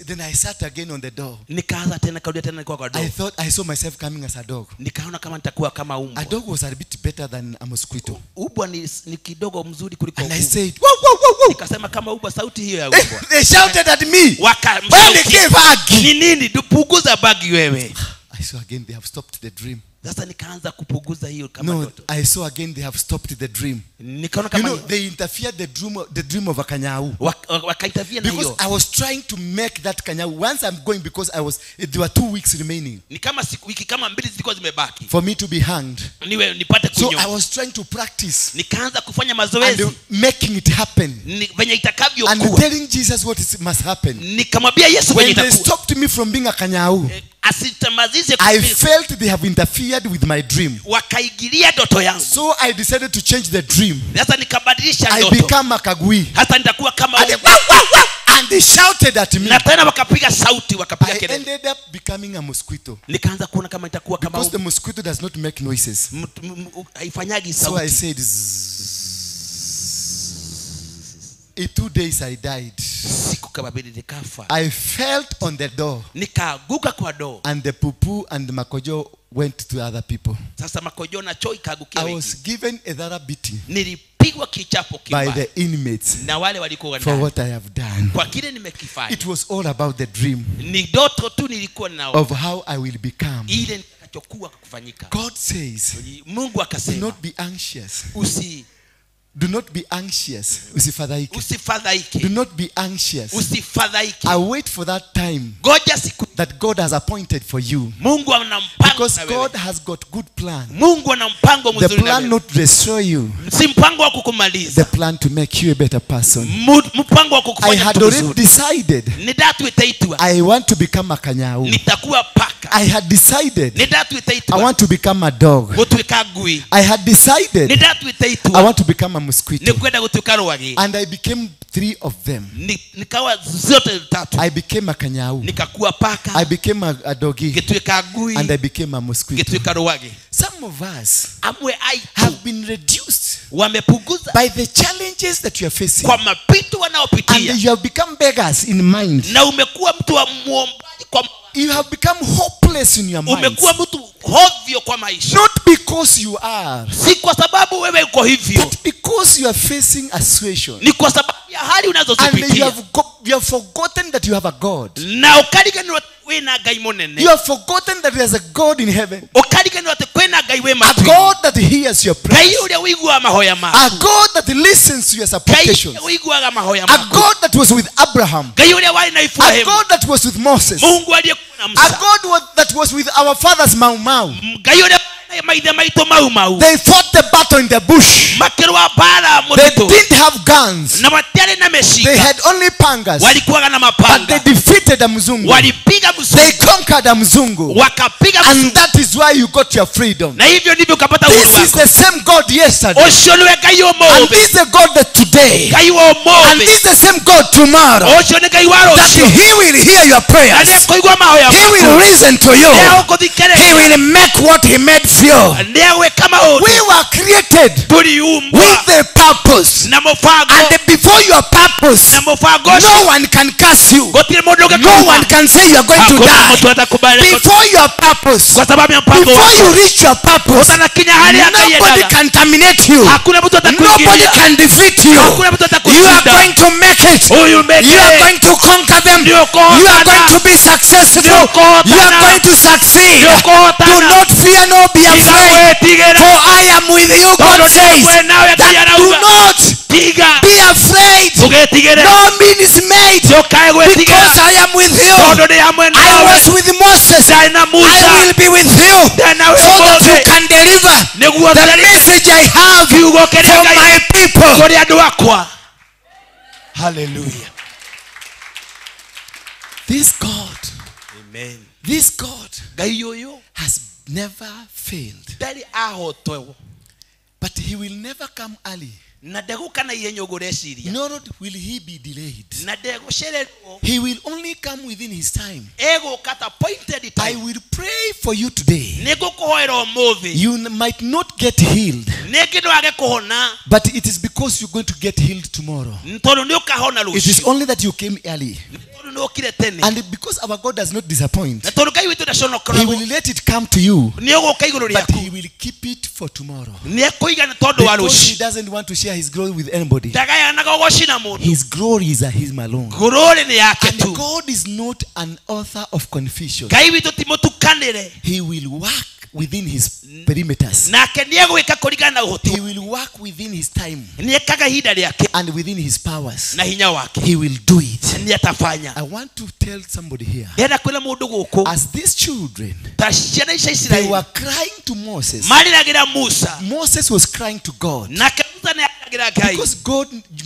Then I sat again on the door. Nikaanza tena kaudia tena nilikuwa kwa I dog. thought I saw myself coming as a dog. Nikaona kama nitakuwa kama A umbwa. dog was a bit better than a mosquito. Ubwa ni kidogo mzuri kuliko And I umbwa. said, whoa, whoa, whoa, whoa. Nikasema kama ubwa, sauti hiyo ya ubwa. They shouted at me. Wakamshaukia. When they gave bagi. Ni nini? Tupuguza bagi wewe. I saw again they have stopped the dream. Sasa nikaanza kupuguza hiyo kama No, ndoto. I saw again they have stopped the dream. Nikaona You kama know, they interfered the dream of a kanyau. wakaitavia na Because hiyo. I was trying to make that kanyau. Once I'm going, because there were 2 weeks remaining Ni kama wiki kama 2 zilikuwa zimebaki. for me to be hanged. Niwe nipate So kunyoa. I was trying to practice Nikaanza kufanya and mazoezi making it happen venye and itakavyokuwa. telling Jesus what must happen. Nikamwambia Yesu venye When they itakuwa. stopped me from being a kanyau, I felt they have interfered with my dream. Wakaigilia ndoto yangu. So I decided to change the dream. Sasa nikabadilisha I ndoto. become a kagui. Hata nitakuwa kama and they shouted at me. Na tena wakapiga sauti, wakapiga I kelele. ended up becoming a mosquito. Nikaanza kuona kama itakuwa kama because the mosquito does not make noises. Haifanyagi sauti. So I said in 2 days I died. Siku kama mbili nikafa. I felt on the door. Nikaanguka kwa door. And the pupu and the makojo went to other people. Sasa makojo na choo ikaangukia wengi. I was given a thorough beating. Nilipigwa kichapo kibaya. By the inmates. Na wale walikuwa for what I have done. Kwa kile nimekifanya. It was all about the dream. Ni ndoto tu nilikuwa nao. Of how I will become. Ile nitakachokuwa kufanyika. God says. Mungu akasema. Do not be anxious. Do not be anxious. Usifadhaike. Usifadhaike. Do not be anxious. Usifadhaike. I wait for that time. Ngoja siku that God has appointed for you. Mungu ana mpango. Because God has got good plan. Mungu ana mpango mzuri. The plan not to destroy you. Si mpango wa kukumaliza. The plan to make you a better person. Mpango wa kukufanya I had already decided. I want to become a kanyau. Nitakuwa paka. I had decided. I want to become a dog. I had decided. I want to become a mosquito. And I became 3 of them. I became a kanyau. I became a doggy. And I became a mosquito. Some of us have been reduced by the challenges that you are facing. And you have become beggars in mind. You have become hopeless in your mind. Not because you are, but because you are facing a situation. And you have forgotten that you have a God. You have forgotten that there is a God in heaven. A God that hears your prayers. A God that listens to your supplications. A God that was with Abraham. A God that was with Moses. A God that was with our fathers Mau Mau. They fought the battle in the bush. They didn't have guns. They had only pangas. But they defeated a Mzungu. They conquered a Mzungu. And that is why you got your freedom. This is the same God yesterday. And this is the God that today. And this is the same God tomorrow. That He will hear your prayers. He will listen to you. He will make what He made for you. We were created with a purpose. And before your purpose, no one can curse you. No one can say you are going to die. Before your purpose, before you reach your purpose, nobody can terminate you. Nobody can defeat you. You are going to make it. You are going to conquer them. You are going to be successful. You are going to succeed. Do not fear nor be afraid. For I am with you, God says. That do not be afraid. No means made. Because I am with you. I was with Moses. I will be with you. So that you can deliver the message I have for my people. Hallelujah. This God. Amen. This God has never failed. But He will never come early. Nor will He be delayed. He will only come within His time. I will pray for you today. You might not get healed, but it is because you're going to get healed tomorrow. It is only that you came early. And because our God does not disappoint, He will let it come to you, but He will keep it for tomorrow. Because He doesn't want to share His glory with anybody. His glory is Him alone. And God is not an author of confusion. He will work within His perimeters. He will work within His time and within His powers. He will do it. I want to tell somebody here, as these children, they were crying to Moses. Moses was crying to God. Because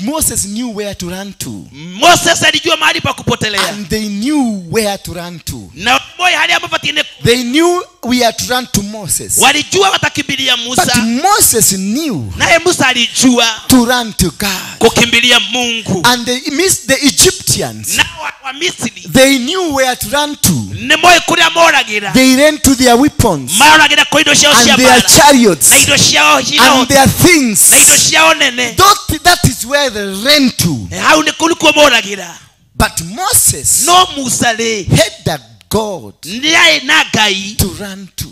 Moses knew where to run to. Moses alijua mahali pa kupotelea. And they knew where to run to. Na moyo hali ambapo they knew we had to run to Moses. Walijua watakimbilia Musa. But Moses knew naye Musa alijua to run to God. Kukimbilia Mungu. And they missed the Egyptians. Na wa Misri. They knew where to run to. Ne moyo kuri amoragira. They ran to their weapons. Maoragira ko indo ciao cia and their chariots. Na indo ciao and their things. Na indo ciao nene. That is where they ran to. Hau ne kuri ko moragira. But Moses no Musa le had that God to run to.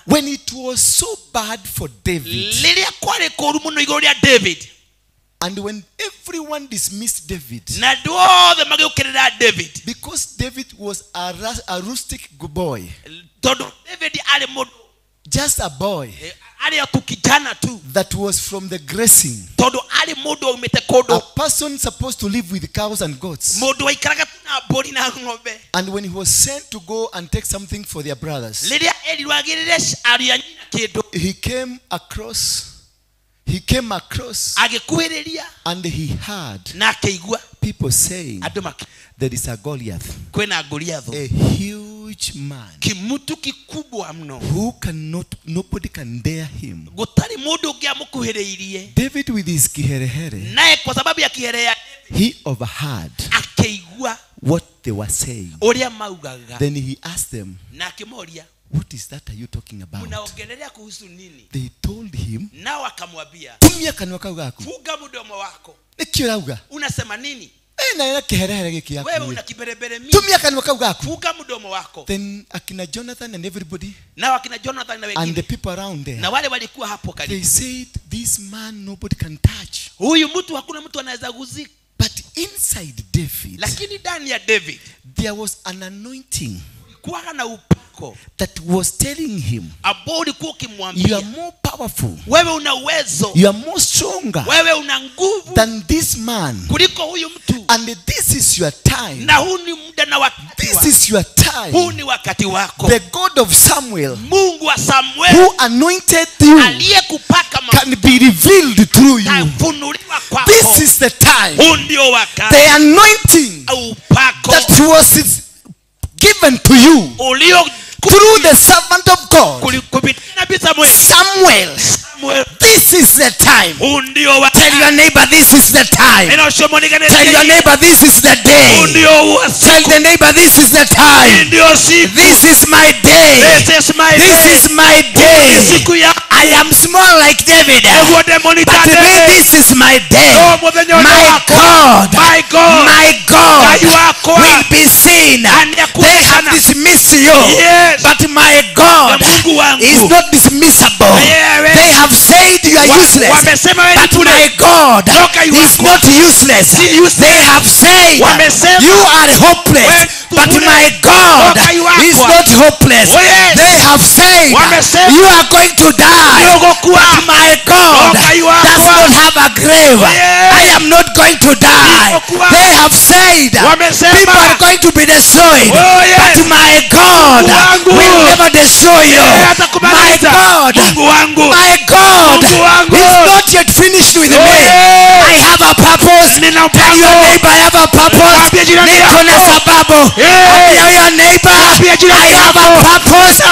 When it was so bad for David, and when everyone dismissed David, because David was a rustic boy, just a boy that was from the grazing, a person supposed to live with cows and goats. And when he was sent to go and take something for their brothers, he came across and he heard people saying there is a Goliath, a huge man who nobody can dare him. David with his kiherehere, he overheard what they were saying. Then he asked them, what is that are you talking about? They told him, tumia kanwa kako. Unasema nini? Tumia kanwa kako. Then akina Jonathan and everybody and the people around there, they said, this man nobody can touch. But inside David, there was an anointing that was telling him, you are more powerful, you are more stronger than this man, and this is your time. This is your time. The God of Samuel, who anointed you, can be revealed through you. This is the time. The anointing that was given to you through the servant of God, Samuel. This is the time. Tell your neighbor, this is the time. Tell your neighbor, this is the day. Tell the neighbor, this is the time. This is my day. This is my day. I am small like David, but today this is my day. My God will be seen. They have dismissed you, but my God is not dismissible. They have said you are useless, but my God is not useless. They have said you are hopeless, but my God is not hopeless. They have said you are going to die, but my God does not have a grave. I am not going to die. They have said people are going to be destroyed, but my God will never destroy you. My God is not yet finished with me. I have a purpose. Tell your neighbor I have a purpose. Nikona sababu. Tell your neighbor I have a purpose. I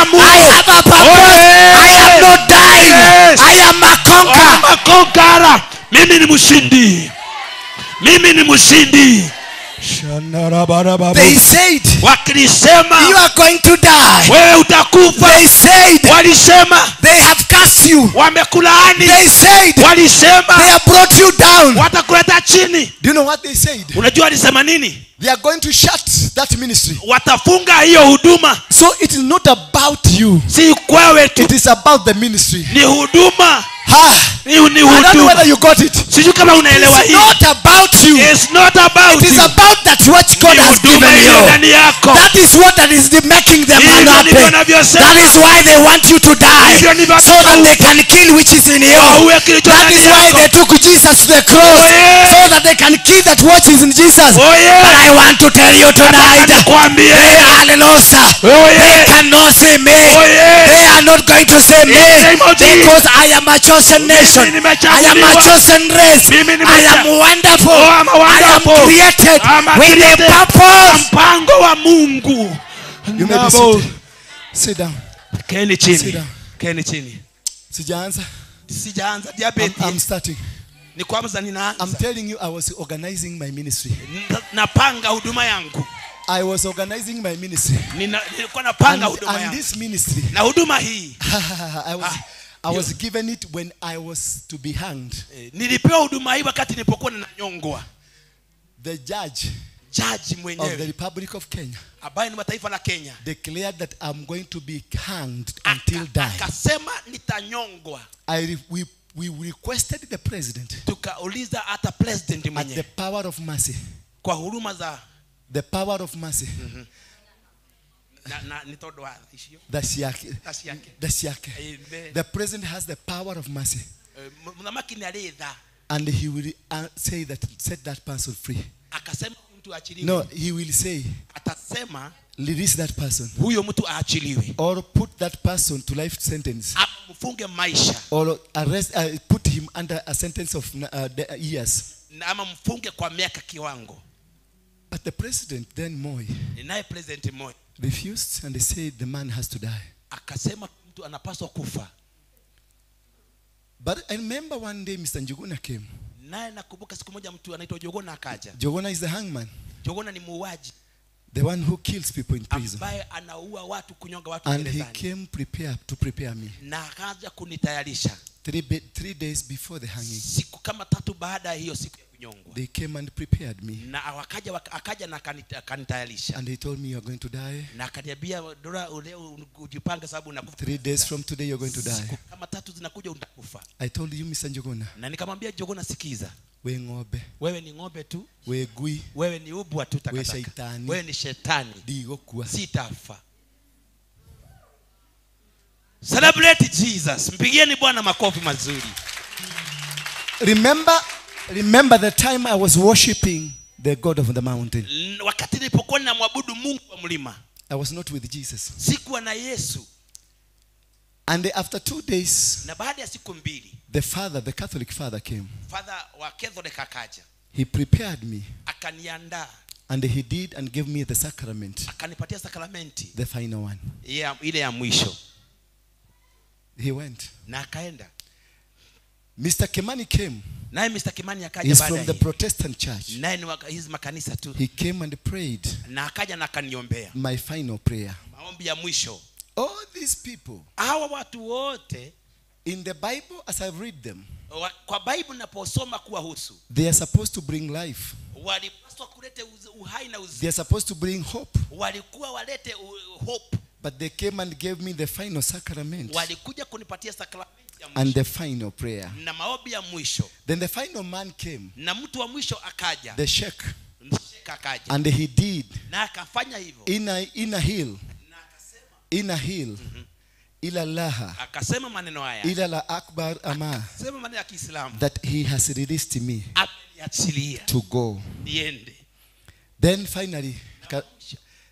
have a purpose. I am not dying. I am a conqueror. Mimi ni mshindi. They said you are going to die. They said they have cast you. They said they have brought you down. Do you know what they said? They are going to shut that ministry. So it is not about you. It is about the ministry. I don't know whether you got it. It's not about you. It is about that which God has given you. That is what is making them unhappy. That is why they want you to die, so that they can kill which is in you. That is why they took Jesus to the cross, so that they can kill that which is in Jesus. But I want to tell you tonight, they are lost. They cannot see me. They are not going to see me, because I am a chosen nation. I am a chosen race. I am wonderful. I am created with a purpose. Mpango wa Mungu. You may be seated. Sit down. Keni Sit chini. down. Keni chini. Sijaanza. Sijaanza diabetes. I'm starting. Ni kwanza ninaanza. I'm telling you, I was organizing my ministry. Napanga huduma yangu. I was organizing my ministry. Nilikuwa napanga huduma yangu. And this ministry, na huduma hii I was given it when I was to be hanged. Nilipewa huduma hii wakati nilipokuwa ninanyongwa. The judge mwenyewe of the Republic of Kenya, ambaye ni mataifa la Kenya, declared that I'm going to be hanged until die. Akasema nitanyongwa. We requested the president, tukauliza hata president mwenyewe, at the power of mercy, kwa huruma za the power of mercy, na nitodo ishio dasi yake. The president has the power of mercy, and he will say that, set that person free. Akasema mtu aachiliwe. No, he will say, atasema release that person, huyo mtu aachiliwe, or put that person to life sentence, mfunge maisha, or arrest, put him under a sentence of years, ama mfunge kwa miaka kiwango. But the president then Moi, naye president Moi, refused, and they said the man has to die. Akasema mtu anapaswa kufa. But I remember one day Mr. Njuguna came. Naye nakumbuka siku moja mtu anaitwa Jogona akaja. Jogona is the hangman. Jogona ni muuaji, the one who kills people in prison. Ambaye anaua watu, kunyonga watu and gerezani. he came to prepare me. Na akaja kunitayarisha. 3 days before the hanging, siku kama 3 baada ya hiyo siku ya kunyongwa, they came and prepared me. Na akaja na akanitayarisha. And he told me, you're going to die. Na akaniambia Dora, ujipange sababu unakufa. 3 days from today you're going to die. Siku kama 3 zinakuja utakufa. I told you, Mr. Njuguna. Na nikamwambia Jogona, sikiza. We ng'ombe. Wewe ni ng'ombe tu. We gui. Wewe ni ubwa tu takataka. We shaitani. Wewe ni shetani. Digokua. Sitafa. Celebrate Jesus. Mpigieni Bwana makofi mazuri. Remember the time I was worshiping the God of the mountain. Wakati nilipokuwa ninamwabudu Mungu wa mlima. I was not with Jesus. Sikuwa na Yesu. And after 2 days, na baada ya siku 2, the Catholic father came. Father wa Catholic akaja. He prepared me. Akaniandaa. And he did and gave me the sacrament. Akanipatia sakramenti. The final one. Ile ya mwisho. He went. Na akaenda. Mr. Kimani came. Naye Mr. Kimani akaja baadaye. He's from the Protestant church. Naye ni hizi makanisa tu. He came and prayed. Na akaja na akaniombea. My final prayer. Maombi ya mwisho. All these people, hawa watu wote, in the Bible as I read them, kwa Bible naposoma kuwahusu, they are supposed to bring life. Walipaswa kulete uhai na uzima. They are supposed to bring hope. Walikuwa walete hope. But they came and gave me the final sacrament. Walikuja kunipatia sakramenti ya mwisho. And the final prayer. Na maombi ya mwisho. Then the final man came. Na mtu wa mwisho akaja. The sheikh. Akaja. And he did. Na akafanya hivyo. In a hill. Na akasema. Ila laha. Akasema maneno haya. Ila la akbar ama. Akasema maneno ya Kiislamu. That he has released me. Ameniachilia. To go. Niende. Then finally,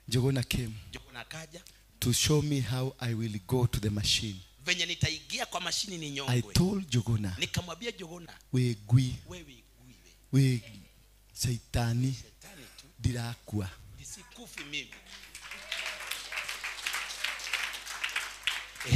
Jogona came. Jogona akaja. To show me how I will go to the machine. Venye nitaigia kwa mashini ni nyongwe. I told Jogona. Nikamwambia Jogona. We gui. We shaitani. Shetani tu. Dirakua. Nisikufi mimi.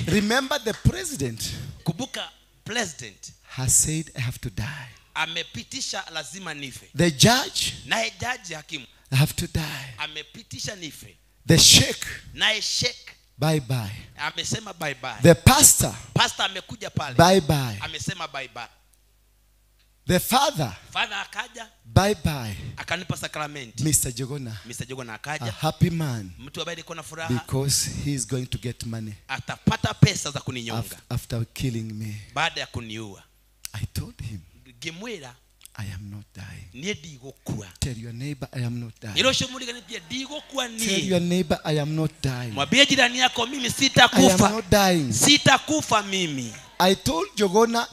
Remember the president. Kubuka president has said I have to die. Amepitisha lazima nife. The judge. Naye jaji hakimu. I have to die. Amepitisha nife. The sheikh. Naye sheikh. Bye bye. Amesema bye bye. The pastor. Pastor amekuja pale. Bye bye. Amesema bye bye. The father. Father akaja. Bye bye. Akanipa sakramenti. Mr. Jogona. Mr. Jogona akaja. A happy man. Mtu ambaye alikuwa na furaha. Because he is going to get money. Atapata pesa za kuninyonga. After killing me. Baada ya kuniua. I told him. Gemwela. I am not dying. nie ndigukua. Tell your neighbor, I am not dying. Irosho muri ganithia ndigukua Tell nie. your neighbor, I am not dying. Mwambie jirani yako mimi I am sitakufa. not dying. Sitakufa mimi. I told Jogona,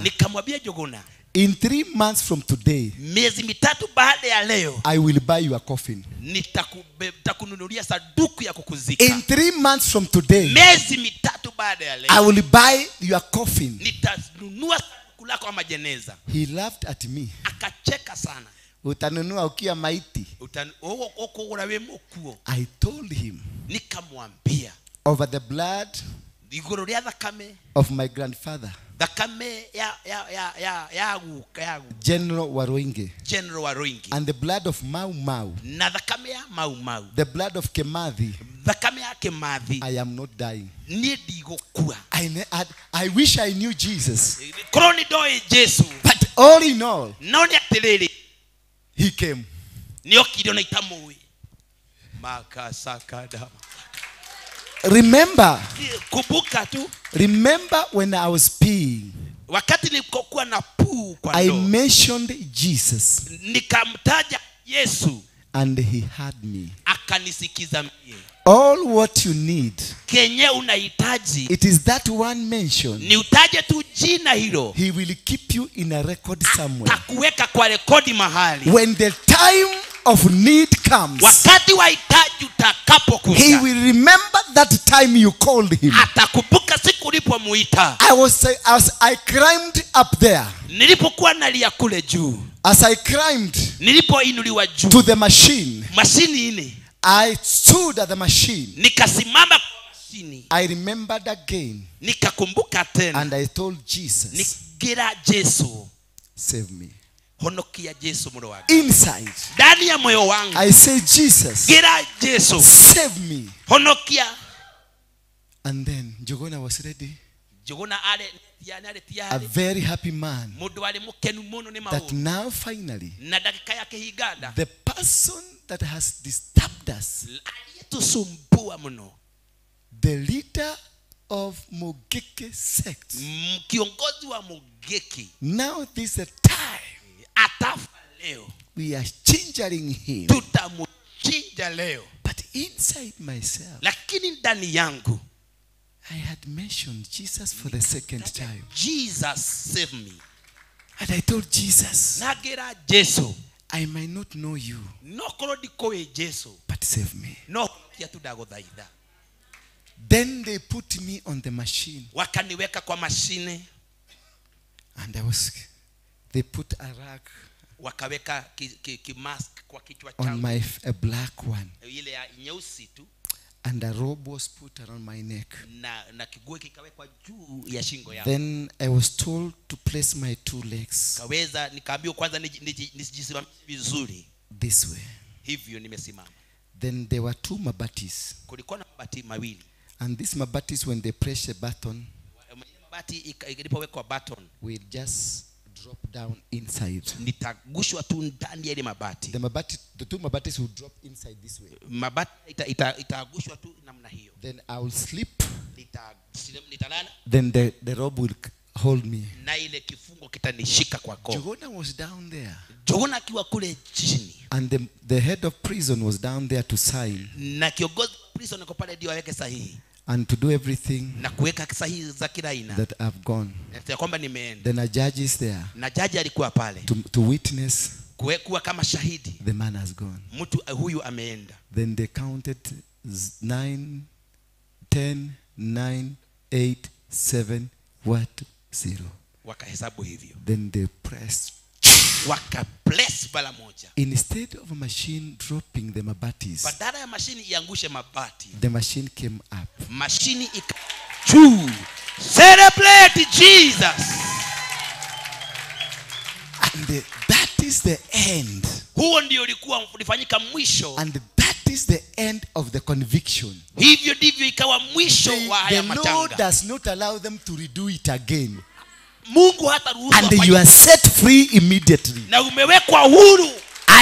Nikamwambia Jogona, in 3 months from today, miezi mitatu baada ya leo I will buy your coffin. nitakununulia saduku ya kukuzika. In 3 months from today, Miezi mitatu baada ya leo I will buy your coffin. nitanunua saduku lako ama jeneza. He laughed at me. Akacheka sana. Utanunua ukiwa maiti. Okugura we mukuo. I told him, Nikamwambia, over the blood iguru ria thakame, of my grandfather, thakame ya General Waroinge, General Waroinge, and the blood of Mau Mau, na thakame ya Mau Mau, the blood of Kemathi, thakame ya Kemathi, I am not dying. nie ndigukua. I wish I knew Jesus. Kroni doi Jesu. But all in all, No ni atiriri. he came. Niokire na itamui. Makasakada. Remember Kumbuka tu. when I was peeing, Wakati nilipokuwa na puu kwa I ndoo. mentioned Jesus Nikamtaja Yesu. and he heard me. Akanisikiza mie. All what you need, Kenye unahitaji it is that one mention. ni utaje tu jina hilo. He will keep you in a record somewhere. Takuweka kwa rekodi mahali. When the time of need comes, Wakati wa hitaji utakapokuja, he will remember that time you called him. atakumbuka siku ulipomuita. I climbed up there. Nilipokuwa nalia kule juu, As I climbed nilipoinuliwa juu to the machine, mashini ile, I stood at the machine. nikasimama kwa mashini, I remembered again, nikakumbuka tena, and I told Jesus, nigira Yesu, save me. honokia Yesu moyo wangu. Inside, Ndani ya moyo wangu, I say, Jesus, gira Yesu, save me. honokia. And then Jogona was ready, Jogona a tiyari, very happy man, mundu ali mukenu muno ni that maundu. now finally, Na dakika yake higanda, the person that has disturbed us, aliyetusumbua muno, the leader of Mogeke sect, kiongozi wa Mogeki, now this is the time atafa leo. we are changing him. Tutamuchinja leo. But inside myself, Lakini ndani yangu, I had mentioned Jesus for the second time. Jesus save me. And I told Jesus, Nagira Yesu, I might not know you, no korodi koe Yesu, but save me. no kia tu ndaguthaitha. Then they put me on the machine. Wakaniweka kwa mashine, And they put a rag wakaweka ki mask kwa kichwa on changu, a black one. ile ya nyeusi tu, And a robe was put around my neck. na kiguo kikawekwa juu ya shingo yangu. Then I was told to place my 2 legs Nikaambiwa kwanza nijisimamishe vizuri. this way. Hivyo nimesimama. Then there were 2 mabatis. Kulikuwa na mabati mawili. And these mabatis, when they press a button, Mabati ilipowekwa button, will just drop down inside. nitagushwa tu ndani ya ile mabati. The 2 mabatis will drop inside this way. Mabati itagushwa tu namna hiyo. Then I will sleep. Nitalala. Then the robe will hold me. Na ile kifungo kitanishika kwa koo. Jogona was down there. Jogona akiwa kule chini. And the head of prison was down there to sign. Na kiongozi wa prison yuko pale ndio aweke sahihi. And to do everything Na kuweka sahihi za kila aina. that I've gone. Ya kwamba nimeenda. Then a judge is there Na jaji alikuwa pale. to witness Kuwa kama shahidi. the man has gone. Mtu huyu ameenda. Then they counted 9, 10, 9, 8, 7, 0. Wakahesabu hivyo. Then they pressed. Wakabless bala moja. Instead of a machine dropping the mabatis, Badala ya mashini iangushe mabati, the machine came up. mashini juu. Celebrate Jesus. And that is the end. Huo ndio ulifanyika mwisho. And that is the end of the conviction. Hivyo ndivyo ikawa mwisho wa haya The Lord matanga. does not allow them to redo it again. Mungu hata ruhusu And you are set free immediately. na umewekwa huru.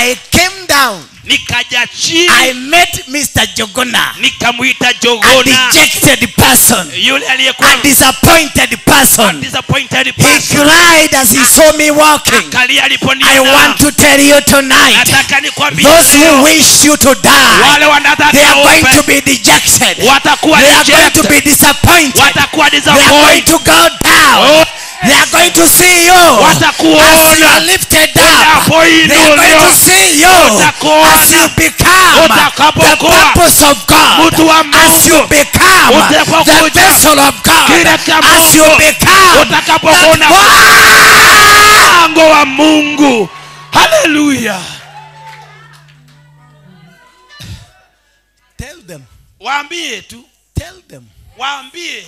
I came down. Nikaja chini. I met Mr. Jogona. Nikamuita A Jogona. dejected person. Yule aliyekuwa A disappointed person. disappointed He person. cried as he saw me walking. Akalia aliponiona. I want to tell you tonight, Nataka nikwambie those leo, who wish you to die, wale wanataka they are going ufe, to be dejected. watakuwa They are going dejected. to be disappointed. Watakuwa They are going disappointed. to go down. Oh, They are going to see you as you watakuona. are lifted up. They are Unapoinuliwa. going to see you Watakuona. as you become the Utakapokuwa purpose of God. mtu wa As you Mungu. become the Utakapokuja vessel of God. kile cha As you Mungu. become Utakapokuona mlango wa Mungu. Hallelujah. Tell them. Waambie tu. Tell them. Waambie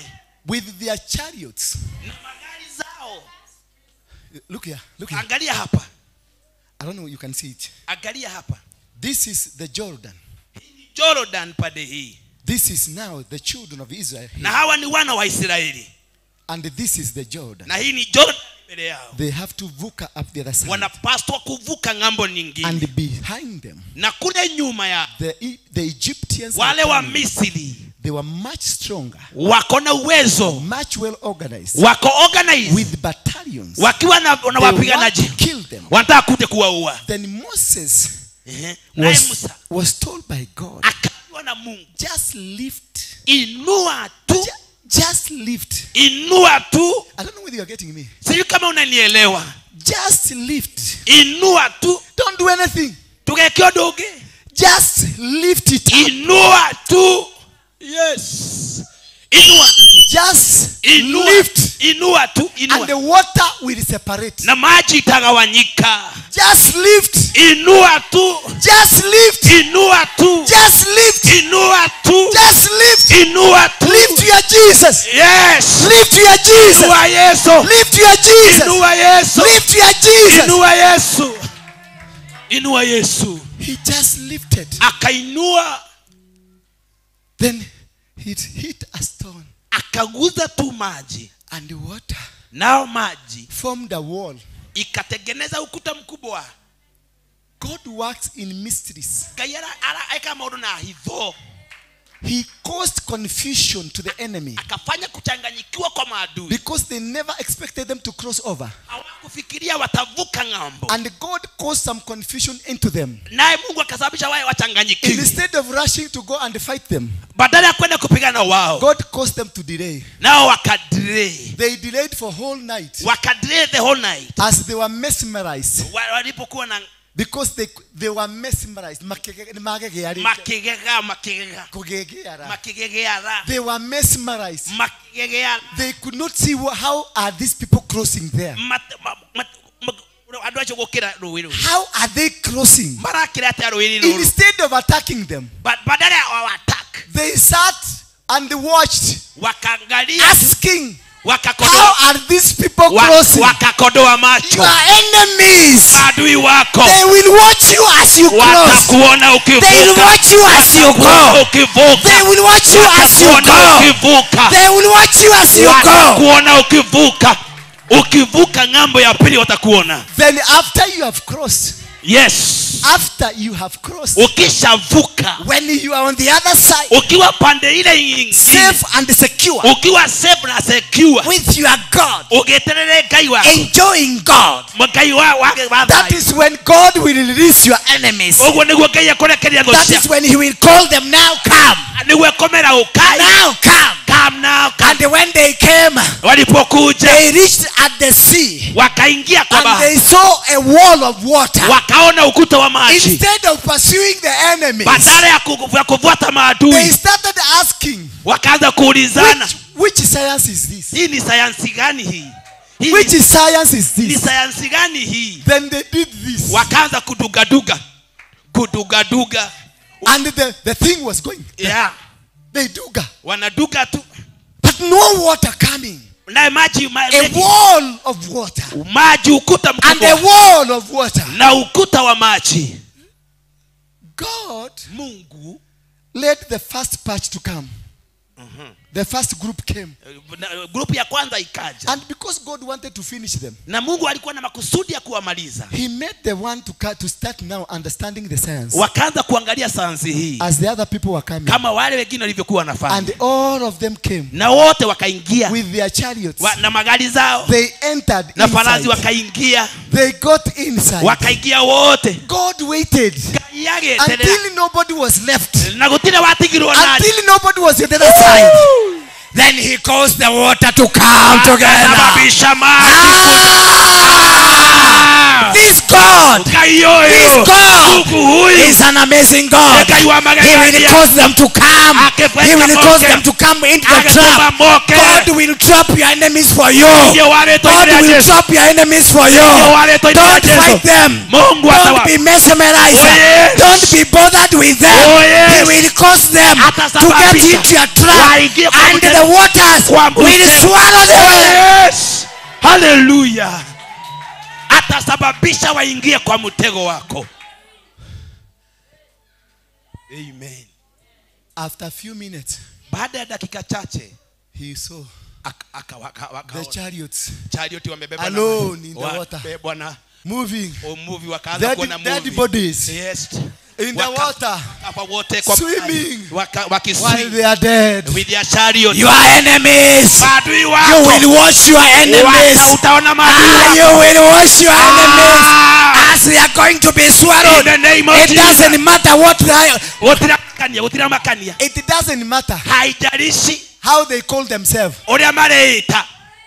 With their chariots. na magari zao. Look here. Look here. Angalia hapa. I don't know you can see it. Angalia hapa. This is the Jordan. Hii ni Jordan pande hii. This is now the children of Israel here. Na hawa ni wana wa Israeli. And this is the Jordan. Na hii ni Jordan mbele yao. They have to vuka up the other side. Wanapaswa kuvuka ng'ambo nyingine. And behind them, Na kule nyuma ya the Egyptians, wale wa Misri they were much stronger, wako na uwezo, much well organized, wako organized, with battalions. wakiwa na They want wapiganaji, to kill them. wanataka kuja kuwaua. Then Moses Naye Musa was told by God, akaambiwa na Mungu, just lift. inua tu, Just lift. inua tu. I don't know whether you are getting me. Sijui kama unanielewa. Just lift. Inua tu, Don't do anything. tukekio doge. Just lift it up. Inua tu. Yes. Inua. Just Inua. lift. Inua tu, And inua. the water will separate. Na maji itagawanyika. Just lift. Inua tu. Just lift. Inua tu. Just lift. Inua tu. Just lift. Inua tu. Lift your Jesus. Yes. Lift your Jesus. Inua Yesu. Lift your Jesus. Inua Yesu. Lift your Jesus. Inua Yesu. Inua Yesu. He just lifted. Akainua, Then it hit a stone. akaguza tu maji. And the water Nao maji formed a wall. ikatengeneza ukuta mkubwa. God works in mysteries. Kayara eka maono na hivyo. He caused confusion to the enemy Akafanya kuchanganyikiwa kwa maadui. because they never expected them to cross over. Hawakufikiria watavuka ng'ambo. And God caused some confusion into them. Naye Mungu akasababisha wao wachanganyikiwe. Instead of rushing to go and fight them, Badala ya kwenda kupigana wao, God caused them to delay. nao wakadelay. They delayed for whole night Wakadelay the whole night. as they were mesmerized. Walipokuwa na Because they were mesmerized. makigega. Makigegeara. They were mesmerized. Makigegeara. They could not see how are these people crossing there. How are they crossing? Instead of attacking them, badala ya attack, they sat and watched, wakaangalia, asking, how wakakodoa, are these people crossing? wakakodoa macho. Your enemies, Adui wako they will watch you as you cross. watakuona They will ukivuka. watch you as you go. Ukivuka. They will watch you as you Watakuona go. ukivuka. They will watch you as you go. Watakuona ukivuka. Ukivuka ng'ambo ya pili watakuona. Then after you have crossed, Yes. after you have crossed, Ukishavuka, when you are on the other side, ukiwa pande ile nyingine, safe and secure, ukiwa safe na secure, with your God, ugeterere Ngai wako, enjoying God, Ngai wake wa that is when God will release your enemies. Uguo niguo Ngai akorekeria thũ That ciaku. is when He will call them, now come, Niguo komera ukai. now come. Come now, come. And when they came, Walipokuja they reached at the sea, wakaingia kwa and bahari, they saw a wall of water. wakaona ukuta wa maji. Instead of pursuing the enemies, Badala ya kufuata they maadui, started asking, wakaanza kuulizana, which science is this? hii ni sayansi gani hii? Hii Which science is ni this? sayansi gani hii? Then they did this, Wakaanza kudugaduga, kudugaduga. and the thing was going. Yeah, They duga, wanaduga tu. but no water coming. Na maji A wall of water, maji, ukuta and a mkubwa wall of water. na ukuta wa maji. God Mungu led the first patch to come. The first group came. Group ya kwanza ikaja. And because God wanted to finish them, na Mungu alikuwa na makusudi ya kuwamaliza, he made the one to start now understanding the science. Wakaanza kuangalia sayansi hii. As the other people were coming. Kama wale wengine walivyokuwa wanafanya. And all of them came. Na wote wakaingia. With their chariots. Na magari zao. They entered na farasi wakaingia. They got inside. Wakaingia wote. God waited. Until nobody was left. Na gutire watigirwo nani. Until nobody was on the other side. Then he caused the water to come together. This God is an amazing God. He will cause them to come. He will cause them to come into the trap. God will trap your enemies for you. God will trap your enemies for you. Don't fight them. Don't be mesmerized. Don't be bothered with them. He will cause them to get into your trap. And the waters will swallow them. Yes. Hallelujah. Atasababisha waingie kwa mtego wako. Amen. After a few minutes, baada ya dakika chache, he saw the chariots wamebeba alone in the water, moving. Dead bodies. Yes. In the water, swimming, while they are dead. With their chariots. Your enemies, you will wash your enemies. You will wash your enemies as they are going to be swallowed. It doesn't matter what. It doesn't matter how they call themselves.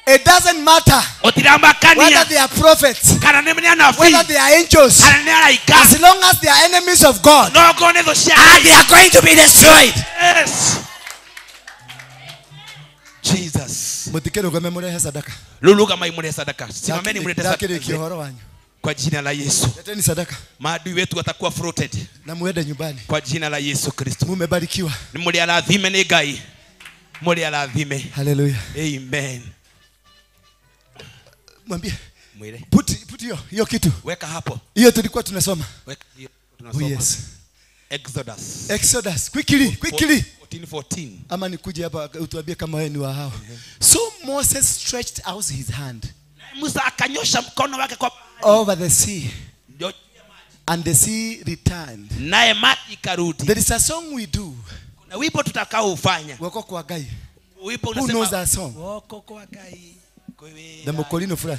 It doesn't matter whether they are prophets, whether they are angels, as long as they are enemies of God, they are going to be destroyed. Yes. Jesus. Lulu kama imulete sadaka. Simameni mulete sadaka. Kwa jina la Yesu. Maadui wetu watakuwa fruited. Na muende nyumbani. Kwa jina la Yesu Kristo. Mumebarikiwa. Muli aladhime ni gai. Muli aladhime. Hallelujah. Amen. Mwambie. Put hiyo kitu. Weka hapo. Hiyo tulikuwa tunasoma. Weka hiyo tunasoma. Oh yes. Exodus. Quickly. 14. Ama nikuje hapa utuambie kama wewe ni wa hao. So Moses stretched out his hand. Musa akanyosha mkono wake kwa over the sea. And the sea returned. Naye maji ikarudi. There is a song we do. Kuna wimbo tutakao ufanya. Wako kwa gai. Wimbo unasema. Who knows that song? Wako kwa gai. The Mokolino fly.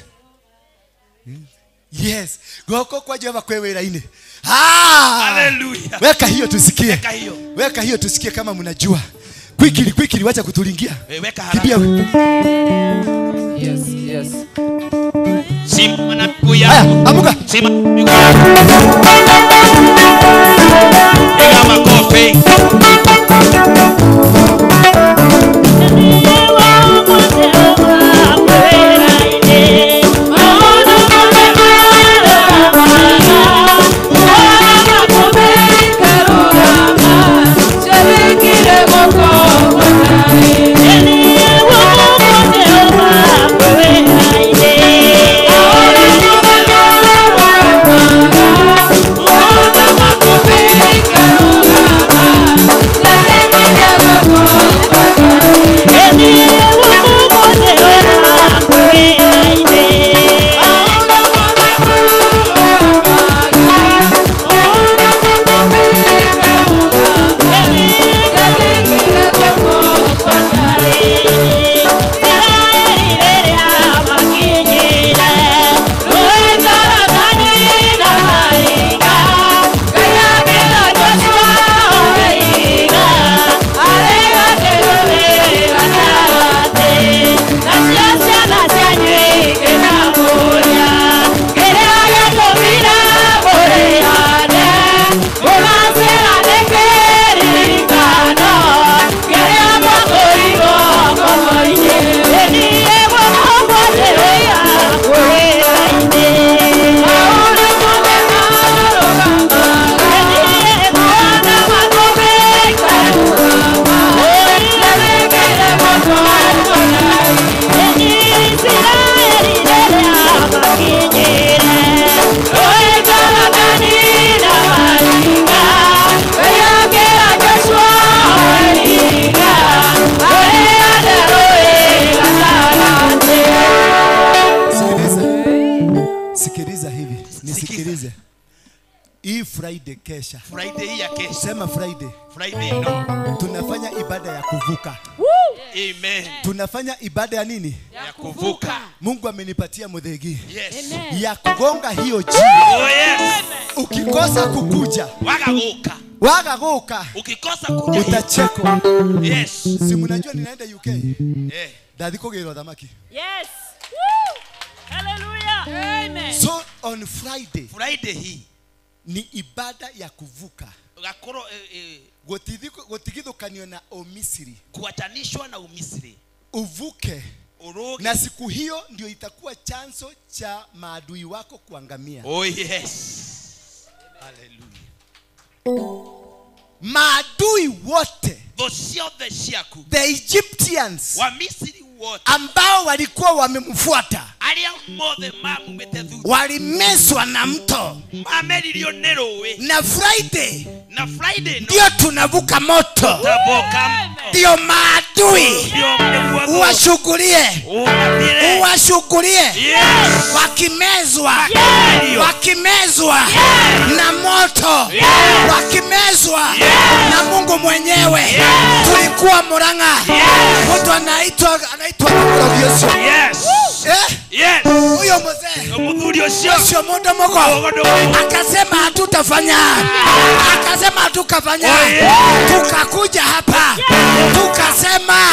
Yes. Wako kwa Jehova kwewera ine. Hallelujah. Weka hiyo tusikie. Weka hiyo tusikie kama mnajua. Quickly wacha kutulingia. Weka haraka. Yes. Simama na miguu yako. Amuka. Simama na miguu yako. Piga makofi. Oh Sikiliza hivi, nisikilize. Hii Friday kesha. Friday hii ya kesha. Sema Friday. Friday no. Tunafanya ibada ya kuvuka. Amen. Tunafanya ibada ya nini? Ya kuvuka. Mungu amenipatia mudhegi. Yes. Ya kugonga hiyo jiwe. Oh yes. Ukikosa kukuja. Wagaguka. Ukikosa kuja. Utachekwa. Yes. Si mnajua ninaenda UK? Eh. Daddy kogero dhamaki. Yes. Woo! Hallelujah. Amen. So on Friday hii ni ibada ya kuvuka. Gakoro gotigithũkanio na Umisiri. Kuatanishwa na Umisiri. Uvuke. Uroge. Na siku hiyo ndio itakuwa chanzo cha maadui wako kuangamia. Oh yes. Hallelujah. Maadui wote. The Egyptians. Wa Misri wote. Ambao walikuwa wamemfuata. Walimezwa na mto. Na Friday ndio tunavuka moto. Ndio maadui uwashughulie wakimezwa na moto, wakimezwa na Mungu mwenyewe. Tulikuwa Murang'a, mtu anaitwa Yes. Huyo mzee sio muda moko akasema hatutafanya, akasema hatukafanya. Tukakuja hapa tukasema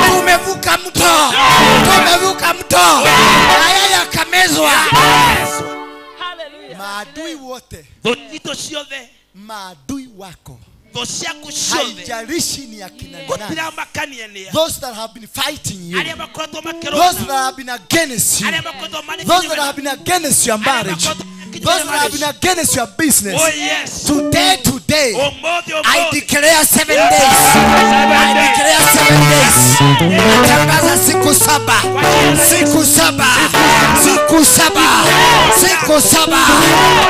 tumevuka mto, na yeye akamezwa. Maadui wote, maadui wako, haijalishi ni akina nani, those that have been fighting you, those that have been against you, those that have been against your marriage, those that have been against your business. Today I declare 7 days. I declare 7 days. Natangaza siku saba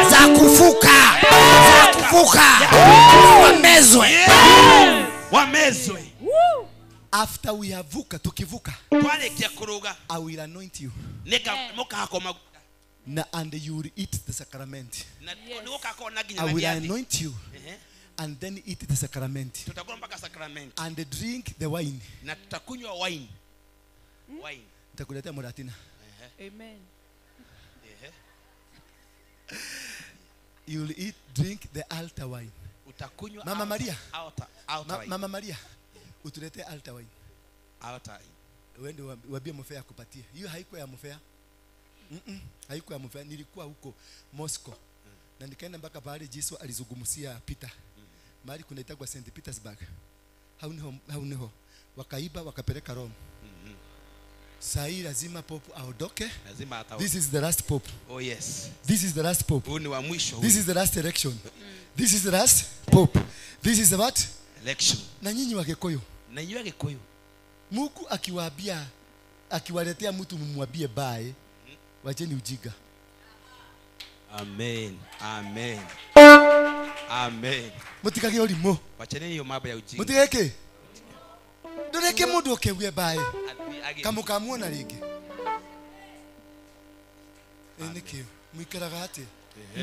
za kuvuka, wamezwe. After we have tukivuka, I will anoint you. And you will eat the sacrament. I will anoint you and then eat the sacrament and drink the wine. Takuletea Muratina. Amen. You will drink the altar wine. Mama Maria, Mama Maria, utulete altar wine. Wende wabie mofea kupatia. Hiyo haiko ya mofea. Haiko ya mofea. Nilikuwa huko Moscow. Na nikaenda mpaka pale Yesu alizungumzia Peter. Mahali kunaitwa St. Petersburg. Hauniho. Wakaiba wakapeleka Rome. Sahi lazima pope aondoke. This is the last pope. Oh yes. This is the last pope. Ni wa mwisho. This is the last election. This is the last pope. This is the what? Election. Na nyinyi wa Gikuyu. Na nyinyi wa Gikuyu. Mungu akiwaletea mtu mumwambie bye. Wacheni ujiga. Amen. Mutikage olimo. Wacheni hiyo mambo ya ujiga. Mutigeke. Doreke mundu okewe bye. Kamukamuona rigi. Eneke mwikaraga ate.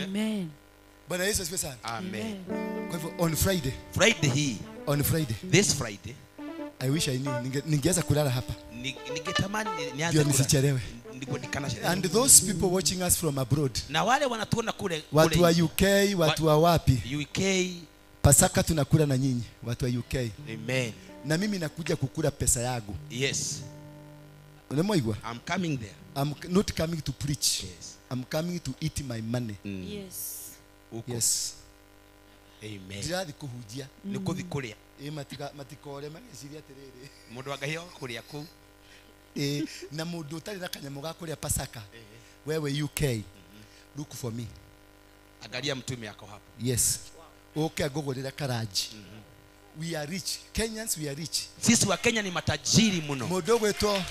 Amen. Bwana Yesu asifiwe sana. Amen. Kwa hivyo on Friday hii. On Friday. This Friday. I wish I knew ningeweza kulala hapa. Ningetamani nianze kulala. Nisichelewe. Ndiko And those people watching us from abroad. Na wale wanatuona kule. Watu wa UK, watu wa wapi? UK. Pasaka tunakula na nyinyi, watu wa UK. Amen. Na mimi nakuja kukula pesa yangu. Yes. Unamoigwa? I'm coming there. I'm not coming to preach. Yes. I'm coming to eat my money. Yes. Yes. Amen. Ndirathi kuhunjia. Ni kuthikuria. Matikore magiciria atiriri. Mundu agahio kuria ku. Na mundu utari na kanyamu ga kuria Pasaka. Wewe UK. Look for me. Angalia mtume yako hapo. Yes. Okay, agogorera karaji. We are rich. Kenyans, we are rich. Sisi wa Kenya ni matajiri mno. Mudogo eto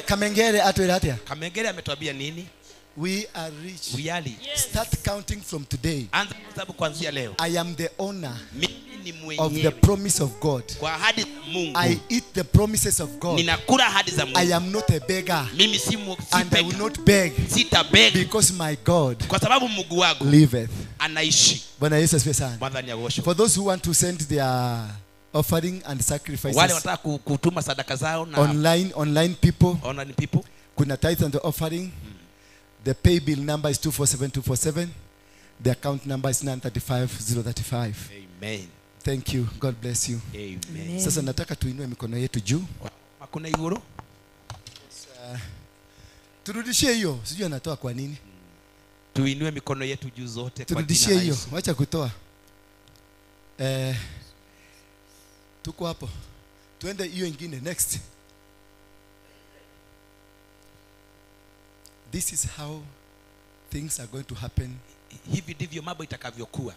Kamengere atwira atia? Kamengere ametuambia nini? We are rich. We are rich. Start counting from today. Anza kuhesabu kuanzia leo. I am the owner mimi of the mwenyewe promise of God. kwa ahadi za Mungu. I eat the promises of God. Ninakula ahadi za Mungu. I am not a beggar. Mimi si And I will not beg. sitabega Because my God kwa sababu Mungu wangu liveth. anaishi. Bwana Yesu asifiwe sana. Mwadhani ya worship. For those who want to send their offering and Wale sacrifices wanataka kutuma sadaka zao na online people, online people, kuna tithe and offering. The pay bill number is 247247. The account number is 935-035. Amen. Thank you. God bless you. Amen. Sasa nataka tuinue mikono yetu juu. Hakuna iguru. Turudishie hiyo. Sijui anatoa kwa nini. Tuinue mikono yetu juu zote kwa jina Turudishie la hiyo. Yesu. Wacha kutoa. Tuko hapo. Tuende hiyo ingine next. This is how things are going to happen. Hivi ndivyo mambo itakavyokuwa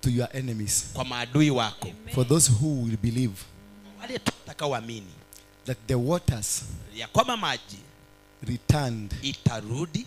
To your enemies. kwa maadui wako. For those who will believe Wale tutakaoamini that the waters ya kwamba maji returned itarudi,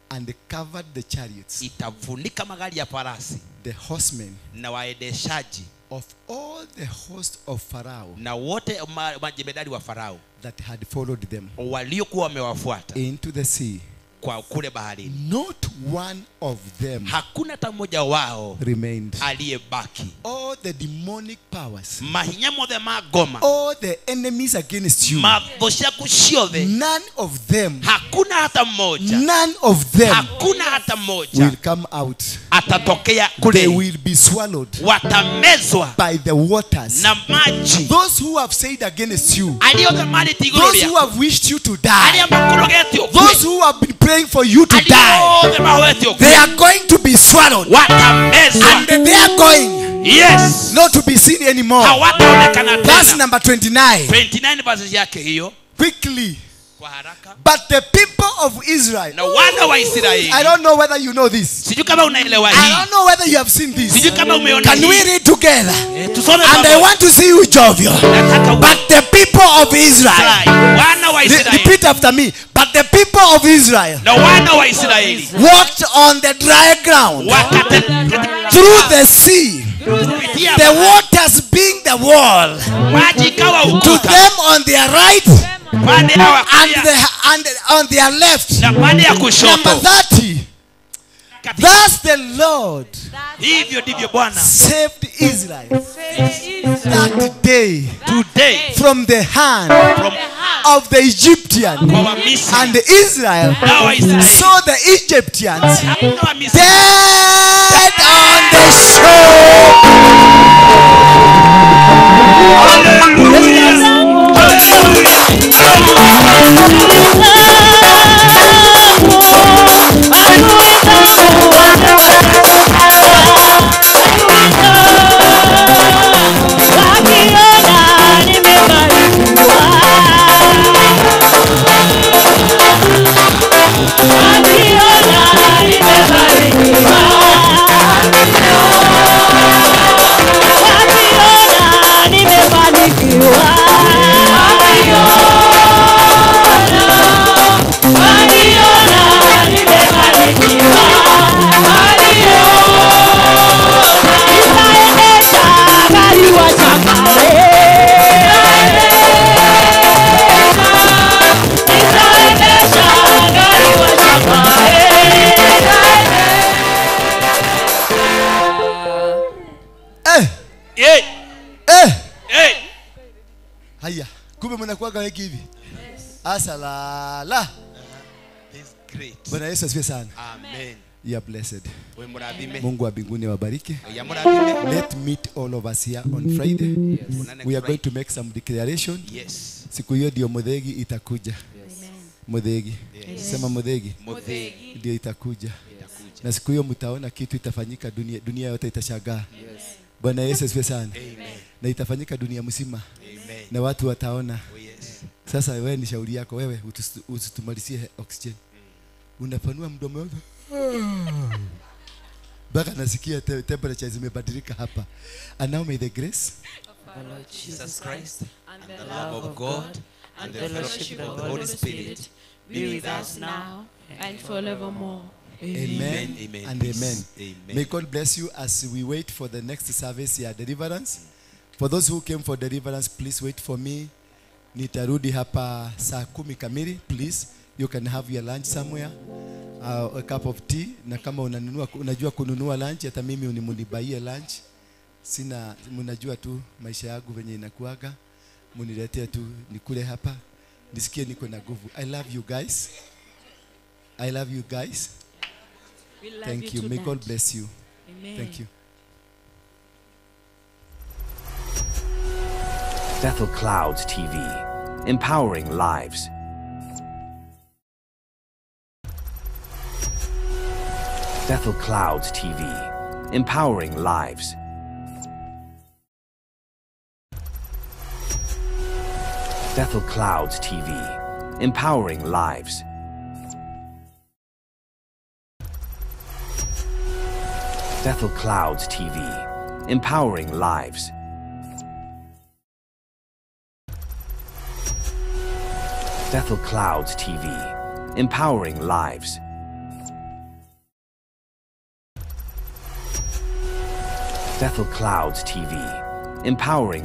and covered the chariots, itafunika magari ya farasi the horsemen na waendeshaji of all the host of Pharaoh na wote majemedari wa Farao that had followed them waliokuwa wamewafuata into the sea. kwa kule baharini. Not one of them Hakuna hata mmoja wao remained. aliyebaki. All the demonic powers, Mahinya mothe magoma, all the enemies against you, mathosha kuciothe, none of them, hakuna hata mmoja, none of them hakuna hata mmoja will come out. atatokea They kule, will be swallowed watamezwa by the waters. na maji. Those who have said against you, Aliyothamani tiguru those ya who have wished you to die, aliyamakurogeti those who have been praying for you to die, aliyothe mahoweti they are going to be swallowed. watamezwa. And they are going Yes, not to be seen anymore. hawataonekana Verse tena. number 29. 29 verses yake hiyo Quickly. kwa haraka. But the people of Israel, Na wana wa Israeli, I don't know whether you know this. sijui kama unaelewa I hii, don't know whether you have seen this. sijui kama umeona Can we hii. read together? Tusome And I pamoja. want to see you, Jovio. Nataka But the people of Israel, wana wa Israeli, repeat after me. But the people of Israel na wana wa Israeli walked on the dry ground wakati through the sea, the waters being the wall, maji kawa to ukuta them on their right pande ya and, kulia and on their left. na pande ya Number kushoto. 30. Thus the Lord Hivyo ndivyo Bwana saved Israel that day today from the hand from of the Egyptian, kwa Wamisri and Israel na Waisraeli saw the Egyptians hakuna Wamisri dead on the shore. Haya, kumbe mnakuaga wengi hivi. Asalala. He's great. Bwana Yesu asifiwe sana. Amen. You are blessed. Wewe mradhime. Mungu wa mbinguni awabariki. Ya mradhime. Let's meet all of us here on Friday. We are going to make some declaration. Yes. Siku hiyo ndio Muthegi itakuja. Muthegi. Sema Muthegi. Muthegi ndio itakuja. Na siku hiyo mtaona kitu itafanyika, dunia yote itashangaa. Bwana Yesu asifiwe sana. Amen. Na itafanyika dunia mzima. Amen. Na watu wataona. Oh, yes. Sasa wewe ni shauri yako, wewe usitumalizie oxygen. Unapanua mdomo wako. Baka nasikia temperature zimebadilika hapa. And now may the grace of our Lord Jesus Christ and the love of God and the fellowship of the Holy Spirit be with us now and forevermore. Amen. Amen. And amen. Amen. May God bless you as we wait for the next service here, deliverance. For those who came for deliverance, please wait for me. Nitarudi hapa saa 10 kamili. Please, you can have your lunch somewhere. A cup of tea. Na kama unajua kununua lunch, hata mimi unimunibaie lunch. Sina, mnajua tu maisha yangu venye inakuaga. Muniletea tu nikule hapa. Nisikie niko na nguvu. I love you guys. I love you guys. We love Thank you you. May too God much. bless you. Amen. Thank you. Bethel Clouds TV, empowering lives. Bethel Clouds TV, empowering lives. Bethel Clouds TV, empowering lives. Bethel Clouds TV, empowering lives. Bethel Clouds TV, empowering lives. Bethel Clouds TV, empowering